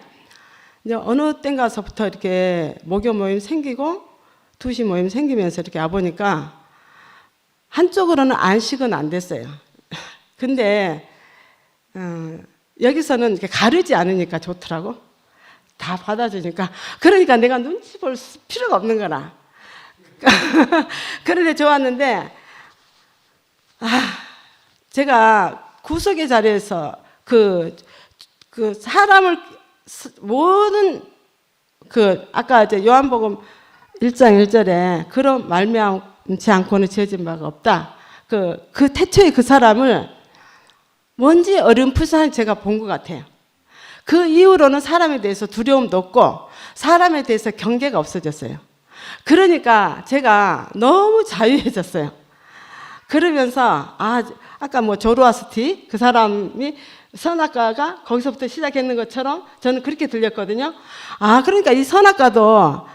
이제 어느 땐가서부터 이렇게 목요 모임 생기고 2시 모임 생기면서 이렇게 와보니까 한쪽으로는 안식은 안 됐어요. 근데 여기서는 이렇게 가르지 않으니까 좋더라고. 다 받아주니까. 그러니까 내가 눈치 볼 필요가 없는 거라. 그런데 좋았는데 제가 구속의 자리에서 그 사람을 모든 아까 이제 요한복음 1장 1절에 그런 말미암지 않고는 지어진 바가 없다. 그 태초에 그 사람을 뭔지 어렴풋이 제가 본 것 같아요. 그 이후로는 사람에 대해서 두려움도 없고 사람에 대해서 경계가 없어졌어요. 그러니까 제가 너무 자유해졌어요. 그러면서 아까 뭐 조로아스티 그 사람이 선악과가 거기서부터 시작했는 것처럼 저는 그렇게 들렸거든요. 그러니까 이 선악과도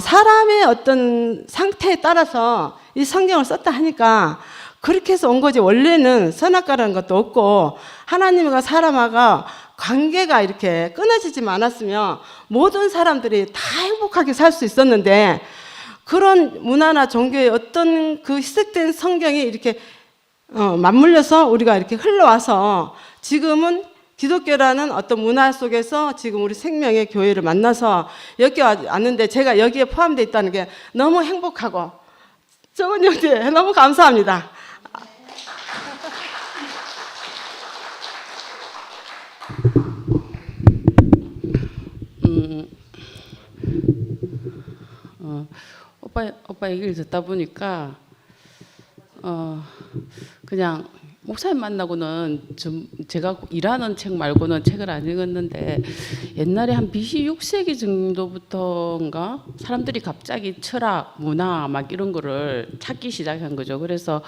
사람의 어떤 상태에 따라서 이 성경을 썼다 하니까 그렇게 해서 온 거지. 원래는 선악과라는 것도 없고 하나님과 사람과 관계가 이렇게 끊어지지 않았으면 모든 사람들이 다 행복하게 살 수 있었는데 그런 문화나 종교의 어떤 그 희석된 성경이 이렇게 맞물려서 우리가 이렇게 흘러와서 지금은 기독교라는 어떤 문화 속에서 지금 우리 생명의 교회를 만나서 여기 왔는데 제가 여기에 포함되어 있다는 게 너무 행복하고 정은 형제 너무 감사합니다. 오빠 얘기를 듣다 보니까 그냥 목사님 만나고는 제가 일하는 책 말고는 책을 안 읽었는데 옛날에 한 BC 6세기 정도부터인가 사람들이 갑자기 철학, 문화 막 이런 거를 찾기 시작한 거죠. 그래서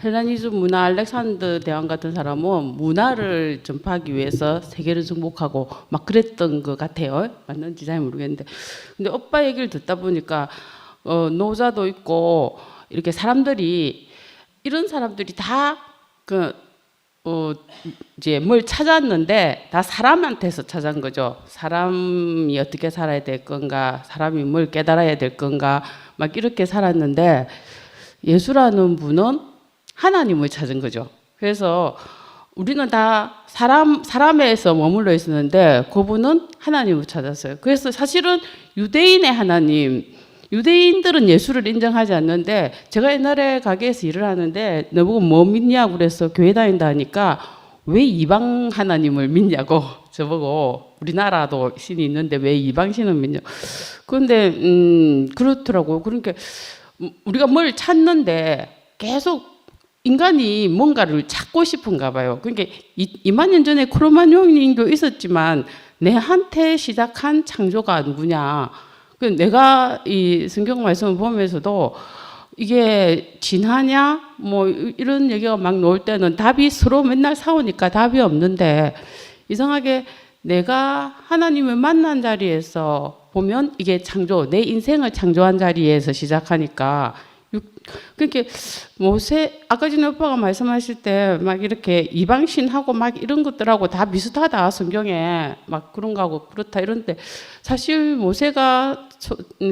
헬레니즘 문화 알렉산더 대왕 같은 사람은 문화를 전파하기 위해서 세계를 정복하고 막 그랬던 것 같아요. 맞는지 잘 모르겠는데. 근데 오빠 얘기를 듣다 보니까 노자도 있고 이렇게 사람들이 이런 사람들이 다 이제 뭘 찾았는데 다 사람한테서 찾은 거죠. 사람이 어떻게 살아야 될 건가, 사람이 뭘 깨달아야 될 건가, 막 이렇게 살았는데 예수라는 분은 하나님을 찾은 거죠. 그래서 우리는 다 사람에서 머물러 있었는데 그분은 하나님을 찾았어요. 그래서 사실은 유대인의 하나님, 유대인들은 예수를 인정하지 않는데 제가 옛날에 가게에서 일을 하는데 너보고 뭐 믿냐고 그래서 교회 다닌다 하니까 왜 이방 하나님을 믿냐고 저보고 우리나라도 신이 있는데 왜 이방 신을 믿냐고. 그런데 그렇더라고요. 그러니까 우리가 뭘 찾는데 계속 인간이 뭔가를 찾고 싶은가 봐요. 그러니까 2만 년 전에 크로마뇽인도 있었지만 내한테 시작한 창조가 누구냐. 내가 이 성경 말씀을 보면서도 이게 진하냐 뭐 이런 얘기가 막 나올 때는 답이 서로 맨날 싸우니까 답이 없는데 이상하게 내가 하나님을 만난 자리에서 보면 이게 창조, 내 인생을 창조한 자리에서 시작하니까 그렇게 모세 아까 전에 오빠가 말씀하실 때 막 이렇게 이방신하고 막 이런 것들하고 다 비슷하다 성경에 막 그런 거하고 그렇다 이런데 사실 모세가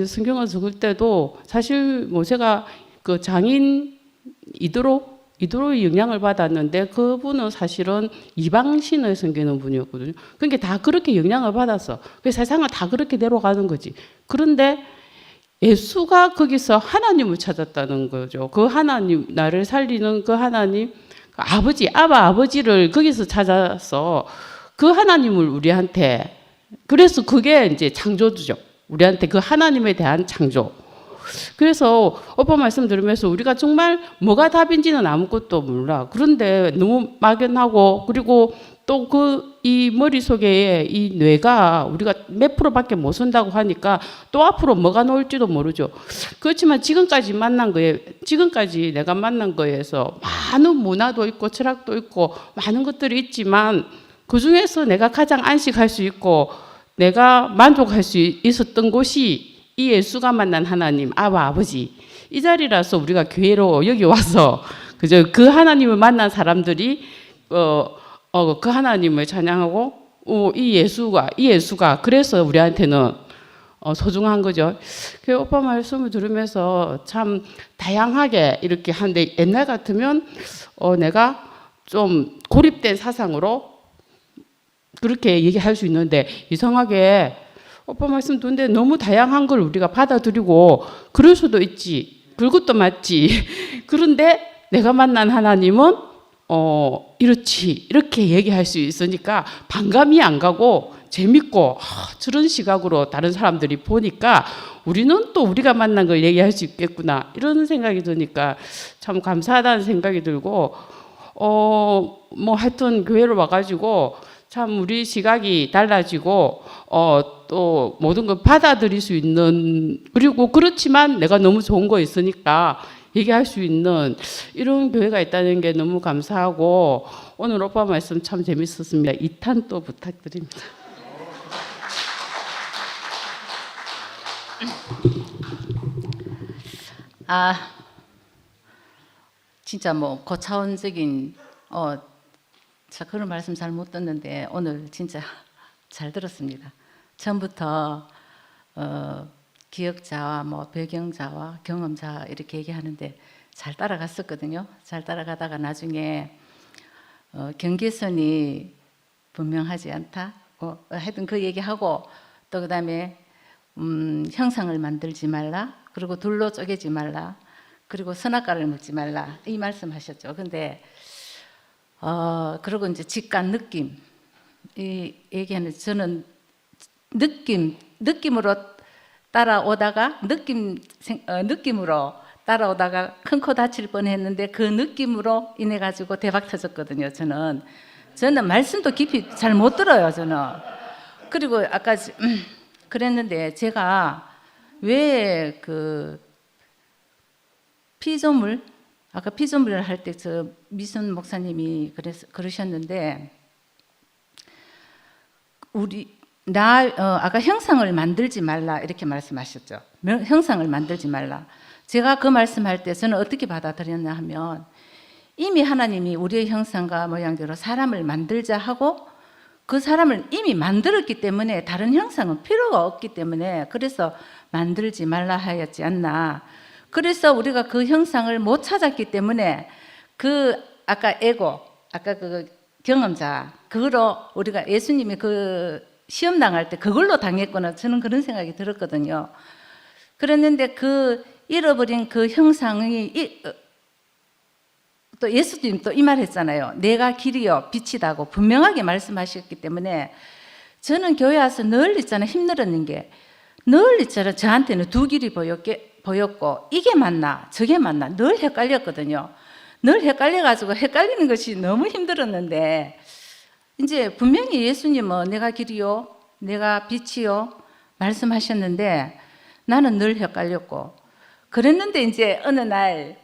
성경을 적을 때도 사실 모세가 그 장인 이도로의 영향을 받았는데 그분은 사실은 이방신을 섬기는 분이었거든요. 그러니까 다 그렇게 영향을 받았어. 그 세상을 다 그렇게 내려가는 거지. 그런데 예수가 거기서 하나님을 찾았다는 거죠. 그 하나님, 나를 살리는 그 하나님, 아버지, 아버지를 거기서 찾아서 그 하나님을 우리한테, 그래서 그게 이제 창조주죠. 우리한테 그 하나님에 대한 창조. 그래서 오빠 말씀 들으면서 우리가 정말 뭐가 답인지는 아무것도 몰라. 그런데 너무 막연하고 그리고 또 이 머릿속에 이 뇌가 우리가 몇 프로밖에 못 쓴다고 하니까 또 앞으로 뭐가 나올지도 모르죠. 그렇지만 지금까지 내가 만난 거에서 많은 문화도 있고 철학도 있고 많은 것들이 있지만 그중에서 내가 가장 안식할 수 있고 내가 만족할 수 있었던 곳이 이 예수가 만난 하나님, 아버지. 이 자리라서 우리가 교회로 여기 와서 그저 그 하나님을 만난 사람들이 그 하나님을 찬양하고 이 예수가 그래서 우리한테는 소중한 거죠. 그 오빠 말씀을 들으면서 참 다양하게 이렇게 하는데 옛날 같으면 내가 좀 고립된 사상으로 그렇게 얘기할 수 있는데 이상하게 오빠 말씀 듣는데 너무 다양한 걸 우리가 받아들이고 그럴 수도 있지. 그것도 맞지. 그런데 내가 만난 하나님은 이렇지. 이렇게 얘기할 수 있으니까 반감이 안 가고 재밌고 저런 시각으로 다른 사람들이 보니까 우리는 또 우리가 만난 걸 얘기할 수 있겠구나. 이런 생각이 드니까 참 감사하다는 생각이 들고 뭐 하여튼 교회를 와가지고 참 우리 시각이 달라지고 또 모든 걸 받아들일 수 있는 그리고 그렇지만 내가 너무 좋은 거 있으니까 얘기할 수 있는 이런 교회가 있다는 게 너무 감사하고 오늘 오빠 말씀 참 재밌었습니다. 2탄 또 부탁드립니다. 진짜 뭐 고차원적인 자 그런 말씀 잘 못 듣는데 오늘 진짜 잘 들었습니다. 처음부터 기억자와 뭐 배경자와 경험자 이렇게 얘기하는데 잘 따라갔었거든요. 잘 따라가다가 나중에 경계선이 분명하지 않다. 하여튼 그 얘기하고 또 그다음에 형상을 만들지 말라. 그리고 둘로 쪼개지 말라. 그리고 선악과를 먹지 말라. 이 말씀하셨죠. 근데 그리고 이제 직관 느낌 이 얘기하는 저는 느낌으로 따라오다가 느낌으로 따라오다가 큰 코 다칠 뻔했는데 그 느낌으로 인해 가지고 대박 터졌거든요. 저는 말씀도 깊이 잘 못 들어요. 저는 그리고 아까 그랬는데 제가 왜 그 피조물 아까 피조물을 할 때 저 미순 목사님이 그러셨는데 아까 형상을 만들지 말라 이렇게 말씀하셨죠. 형상을 만들지 말라. 제가 그 말씀할 때 저는 어떻게 받아들였냐 하면 이미 하나님이 우리의 형상과 모양대로 사람을 만들자 하고 그 사람을 이미 만들었기 때문에 다른 형상은 필요가 없기 때문에 그래서 만들지 말라 하였지 않나. 그래서 우리가 그 형상을 못 찾았기 때문에 아까 그 경험자 그거로 우리가 예수님이 그 시험 당할 때 그걸로 당했구나. 저는 그런 생각이 들었거든요. 그랬는데 그 잃어버린 그 형상이 또 예수님 또 이 말 했잖아요. 내가 길이요 빛이다고 분명하게 말씀하셨기 때문에 저는 교회 와서 늘 있잖아요. 힘들었는 게 늘 있잖아요. 저한테는 두 길이 보였고 이게 맞나 저게 맞나 늘 헷갈렸거든요. 늘 헷갈려가지고 헷갈리는 것이 너무 힘들었는데 이제 분명히 예수님은 내가 길이요 내가 빛이요 말씀하셨는데 나는 늘 헷갈렸고 그랬는데 이제 어느 날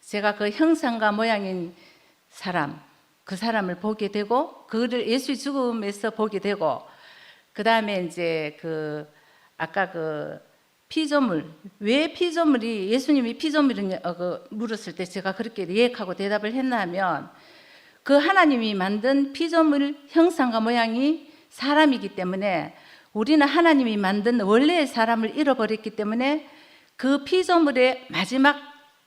제가 그 형상과 모양인 사람 그 사람을 보게 되고 그를 예수의 죽음에서 보게 되고 그 다음에 이제 아까 피조물 왜 피조물이 예수님이 피조물을 물었을 때 제가 그렇게 리액하고 대답을 했나 하면 그 하나님이 만든 피조물 형상과 모양이 사람이기 때문에 우리는 하나님이 만든 원래의 사람을 잃어버렸기 때문에 그 피조물의 마지막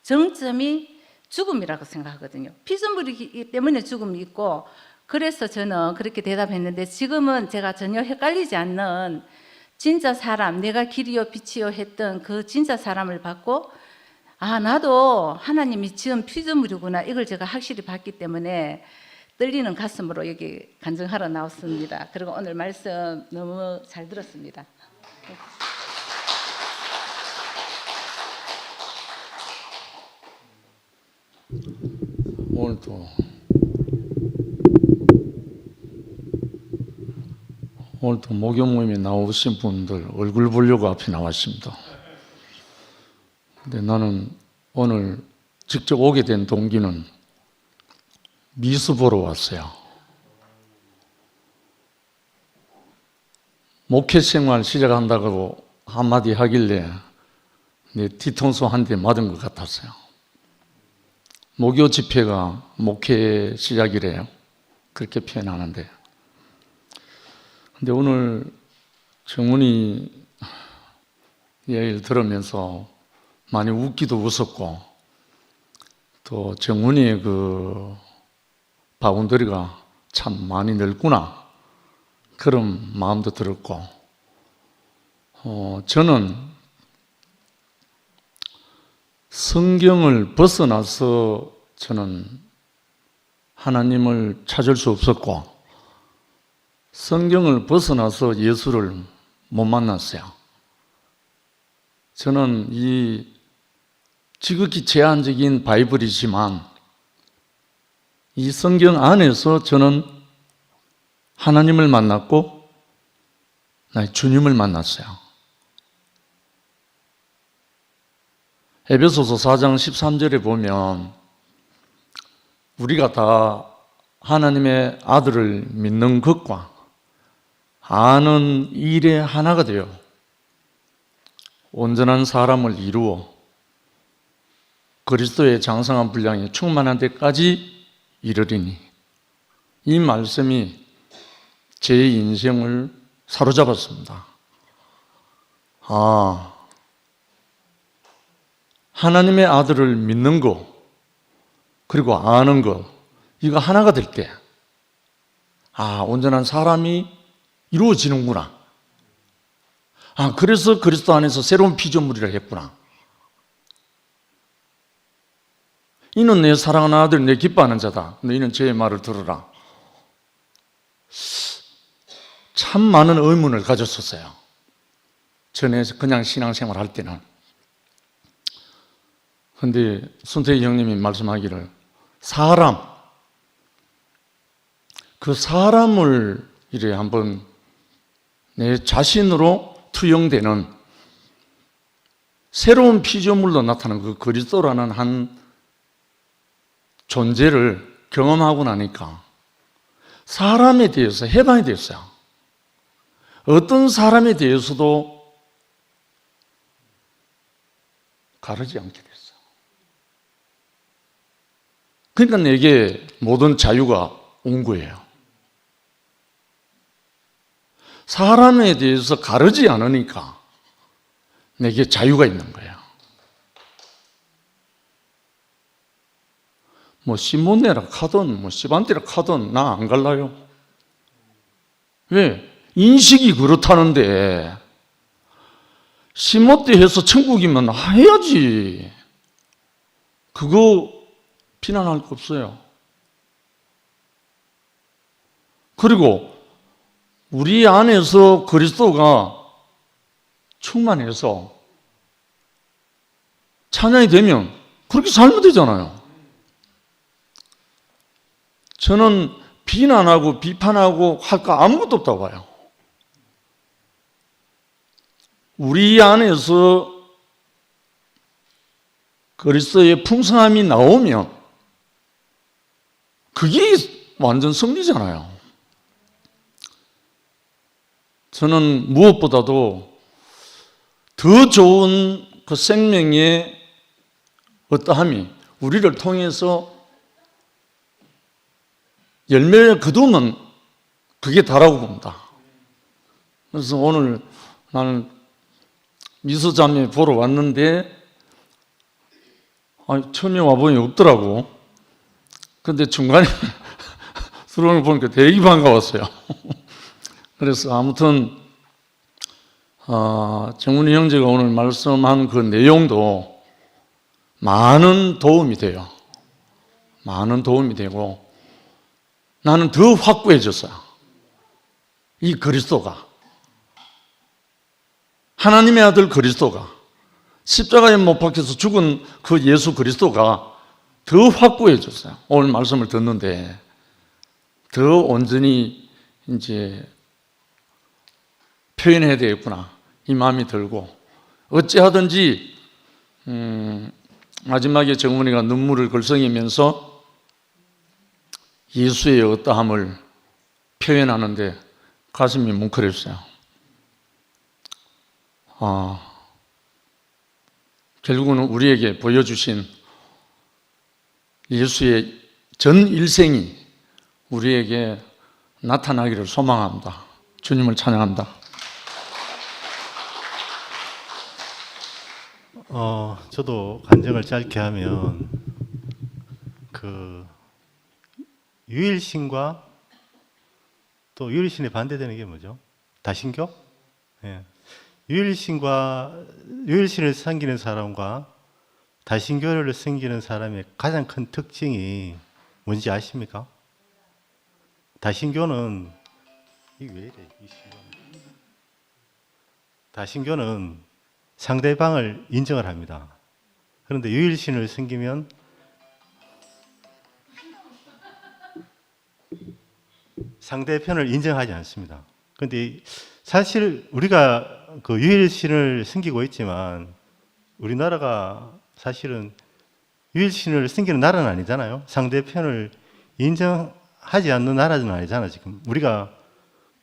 정점이 죽음이라고 생각하거든요. 피조물이기 때문에 죽음이 있고 그래서 저는 그렇게 대답했는데 지금은 제가 전혀 헷갈리지 않는 진짜 사람 내가 길이요 빛이요 했던 그 진짜 사람을 받고 나도 하나님이 지은 피조물이구나 이걸 제가 확실히 봤기 때문에 떨리는 가슴으로 여기 간증하러 나왔습니다. 그리고 오늘 말씀 너무 잘 들었습니다. 오늘도 목요 모임에 나오신 분들 얼굴 보려고 앞에 나왔습니다. 근데 나는 오늘 직접 오게 된 동기는 미수 보러 왔어요. 목회 생활 시작한다고 한마디 하길래 내 뒤통수 한 대 맞은 것 같았어요. 목요 집회가 목회 시작이래요. 그렇게 표현하는데. 근데 오늘 정훈이 얘기를 들으면서 많이 웃기도 웃었고, 또 정훈이의 그 바운더리가 참 많이 넓구나, 그런 마음도 들었고, 저는 성경을 벗어나서 저는 하나님을 찾을 수 없었고, 성경을 벗어나서 예수를 못 만났어요. 저는 이 지극히 제한적인 바이블이지만 이 성경 안에서 저는 하나님을 만났고 나의 주님을 만났어요. 에베소서 4장 13절에 보면 우리가 다 하나님의 아들을 믿는 것과 아는 일에 하나가 되어 온전한 사람을 이루어 그리스도의 장성한 분량에 충만한 데까지 이르리니, 이 말씀이 제 인생을 사로잡았습니다. 하나님의 아들을 믿는 것 그리고 아는 것, 이거 하나가 될 때 온전한 사람이 이루어지는구나. 그래서 그리스도 안에서 새로운 피조물이라 했구나. 이는 내 사랑하는 아들, 내 기뻐하는 자다. 너희는 제 말을 들으라. 참 많은 의문을 가졌었어요. 전에 그냥 신앙생활 할 때는. 그런데 손태희 형님이 말씀하기를 그 사람을 이래 한번 내 자신으로 투영되는 새로운 피조물로 나타나는 그 그리스도라는 한 존재를 경험하고 나니까 사람에 대해서 해방이 됐어요. 어떤 사람에 대해서도 가르지 않게 됐어요. 그러니까 내게 모든 자유가 온 거예요. 사람에 대해서 가르지 않으니까 내게 자유가 있는 거예요. 시몬네라 카든 시반티라 카든 나 안 갈라요. 왜? 인식이 그렇다는데 시몬테 해서 천국이면 해야지. 그거 비난할 거 없어요. 그리고 우리 안에서 그리스도가 충만해서 찬양이 되면 그렇게 살면 되잖아요. 저는 비난하고 비판하고 할 거 아무것도 없다고 봐요. 우리 안에서 그리스도의 풍성함이 나오면 그게 완전 승리잖아요. 저는 무엇보다도 더 좋은 그 생명의 어떠함이 우리를 통해서 열매를 거두면 그게 다라고 봅니다. 그래서 오늘 나는 미수자매 보러 왔는데 처음에 와보니 없더라고. 근데 중간에 들어오는 거 보니까 되게 반가웠어요. 그래서 아무튼 정훈이 형제가 오늘 말씀한 그 내용도 많은 도움이 돼요. 많은 도움이 되고 나는 더 확고해졌어요. 이 그리스도가, 하나님의 아들 그리스도가, 십자가에 못 박혀서 죽은 그 예수 그리스도가 더 확고해졌어요. 오늘 말씀을 듣는데 더 온전히 이제 표현해야 되겠구나, 이 마음이 들고, 어찌하든지 마지막에 정훈이가 눈물을 글썽이면서 예수의 어떠함을 표현하는데 가슴이 뭉클했어요. 결국은 우리에게 보여주신 예수의 전 일생이 우리에게 나타나기를 소망합니다. 주님을 찬양합니다. 저도 간증을 짧게 하면 그 유일신과 또 유일신에 반대되는 게 뭐죠? 다신교? 예. 유일신을 섬기는 사람과 다신교를 섬기는 사람의 가장 큰 특징이 뭔지 아십니까? 다신교는 이게 왜 이래? 다신교는 상대방을 인정을 합니다. 그런데 유일신을 섬기면 상대편을 인정하지 않습니다. 그런데 사실 우리가 그 유일신을 섬기고 있지만 우리나라가 사실은 유일신을 섬기는 나라는 아니잖아요. 상대편을 인정하지 않는 나라는 아니잖아요. 지금 우리가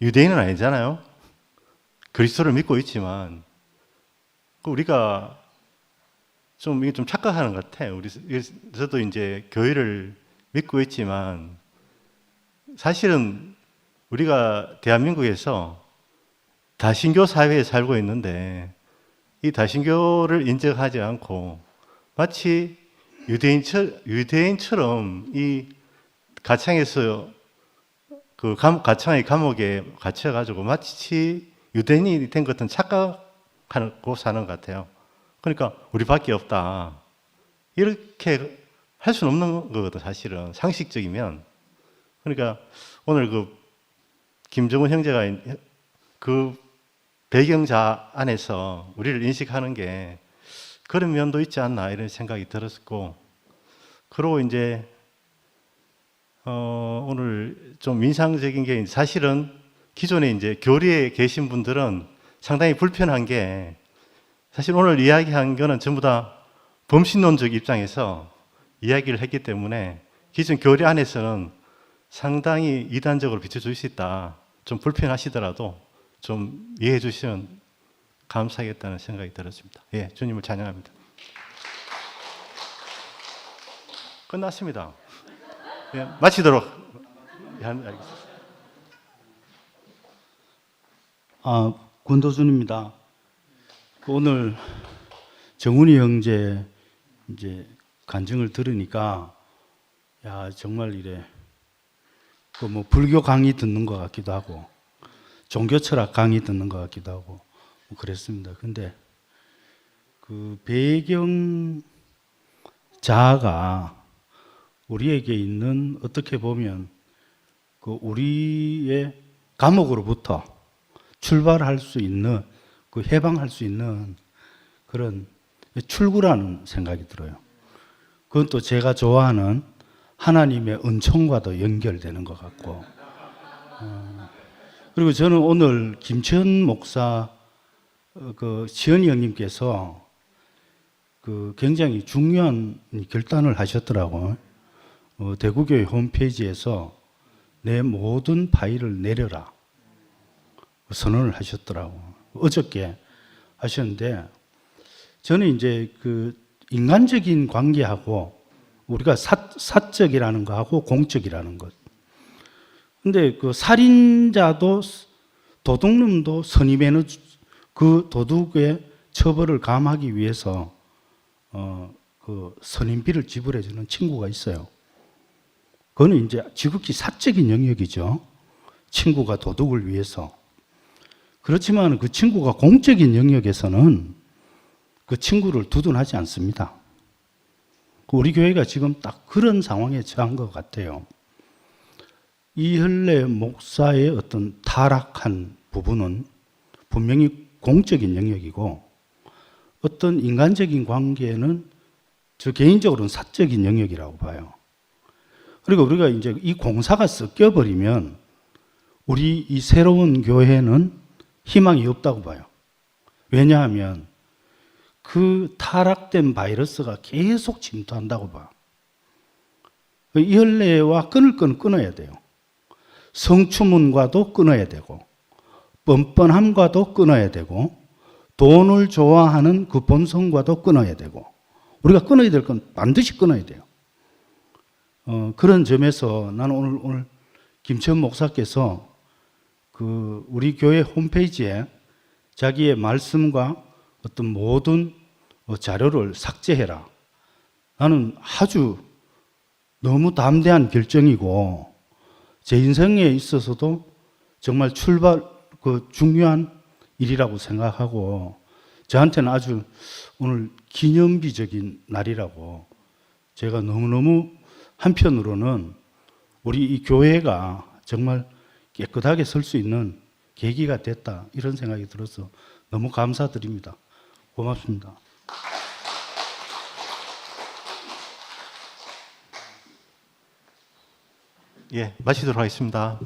유대인은 아니잖아요. 그리스도를 믿고 있지만 우리가 이게 좀 착각하는 것 같아요. 저도 이제 교회를 믿고 있지만 사실은 우리가 대한민국에서 다신교 사회에 살고 있는데 이 다신교를 인정하지 않고 마치 유대인처럼 이 가창에서 그 가창의 감옥에 갇혀가지고 마치 유대인이 된 것은 착각하고 사는 것 같아요. 그러니까 우리밖에 없다. 이렇게 할 수는 없는 거거든, 사실은. 상식적이면. 그러니까 오늘 그 김정은 형제가 그 배경자 안에서 우리를 인식하는 게 그런 면도 있지 않나 이런 생각이 들었고, 그리고 이제 오늘 좀 인상적인 게 사실은 기존에 이제 교리에 계신 분들은 상당히 불편한 게 사실 오늘 이야기한 거는 전부 다 범신론적 입장에서 이야기를 했기 때문에 기존 교리 안에서는 상당히 이단적으로 비춰줄 수 있다. 좀 불편하시더라도 좀 이해해 주시면 감사하겠다는 생각이 들었습니다. 예, 주님을 찬양합니다. 끝났습니다. 예, 마치도록. 예, 알겠습니다. 권도준입니다. 오늘 정훈이 형제 이제 간증을 들으니까 야 정말 이래 그 뭐 불교 강의 듣는 것 같기도 하고 종교 철학 강의 듣는 것 같기도 하고 뭐 그랬습니다. 근데 그 배경 자아가 우리에게 있는 어떻게 보면 그 우리의 감옥으로부터 출발할 수 있는 그 해방할 수 있는 그런 출구라는 생각이 들어요. 그건 또 제가 좋아하는 하나님의 은총과도 연결되는 것 같고, 그리고 저는 오늘 김천 목사 그 지연이 형님께서 그 굉장히 중요한 결단을 하셨더라고요. 대구교회 홈페이지에서 내 모든 파일을 내려라 선언을 하셨더라고요. 어저께 하셨는데 저는 이제 그 인간적인 관계하고 우리가 사적이라는 거하고 공적이라는 것. 근데 그 살인자도 도둑놈도 선임에는 그 도둑의 처벌을 감하기 위해서 그 선임비를 지불해 주는 친구가 있어요. 그거는 이제 지극히 사적인 영역이죠. 친구가 도둑을 위해서. 그렇지만 그 친구가 공적인 영역에서는 그 친구를 두둔하지 않습니다. 우리 교회가 지금 딱 그런 상황에 처한 것 같아요. 이현래 목사의 어떤 타락한 부분은 분명히 공적인 영역이고 어떤 인간적인 관계는 저 개인적으로는 사적인 영역이라고 봐요. 그리고 우리가 이제 이 공사가 섞여버리면 우리 이 새로운 교회는 희망이 없다고 봐요. 왜냐하면 그 타락된 바이러스가 계속 침투한다고 봐. 이현례와 끊을 건 끊어야 돼요. 성추문과도 끊어야 되고 뻔뻔함과도 끊어야 되고 돈을 좋아하는 그 본성과도 끊어야 되고 우리가 끊어야 될 건 반드시 끊어야 돼요. 그런 점에서 나는 오늘 김천 목사께서 그 우리 교회 홈페이지에 자기의 말씀과 어떤 모든 자료를 삭제해라. 나는 아주 너무 담대한 결정이고 제 인생에 있어서도 정말 중요한 일이라고 생각하고 저한테는 아주 오늘 기념비적인 날이라고 제가 너무너무 한편으로는 우리 이 교회가 정말 깨끗하게 설 수 있는 계기가 됐다 이런 생각이 들어서 너무 감사드립니다. 고맙습니다. 예, 마치도록 하겠습니다.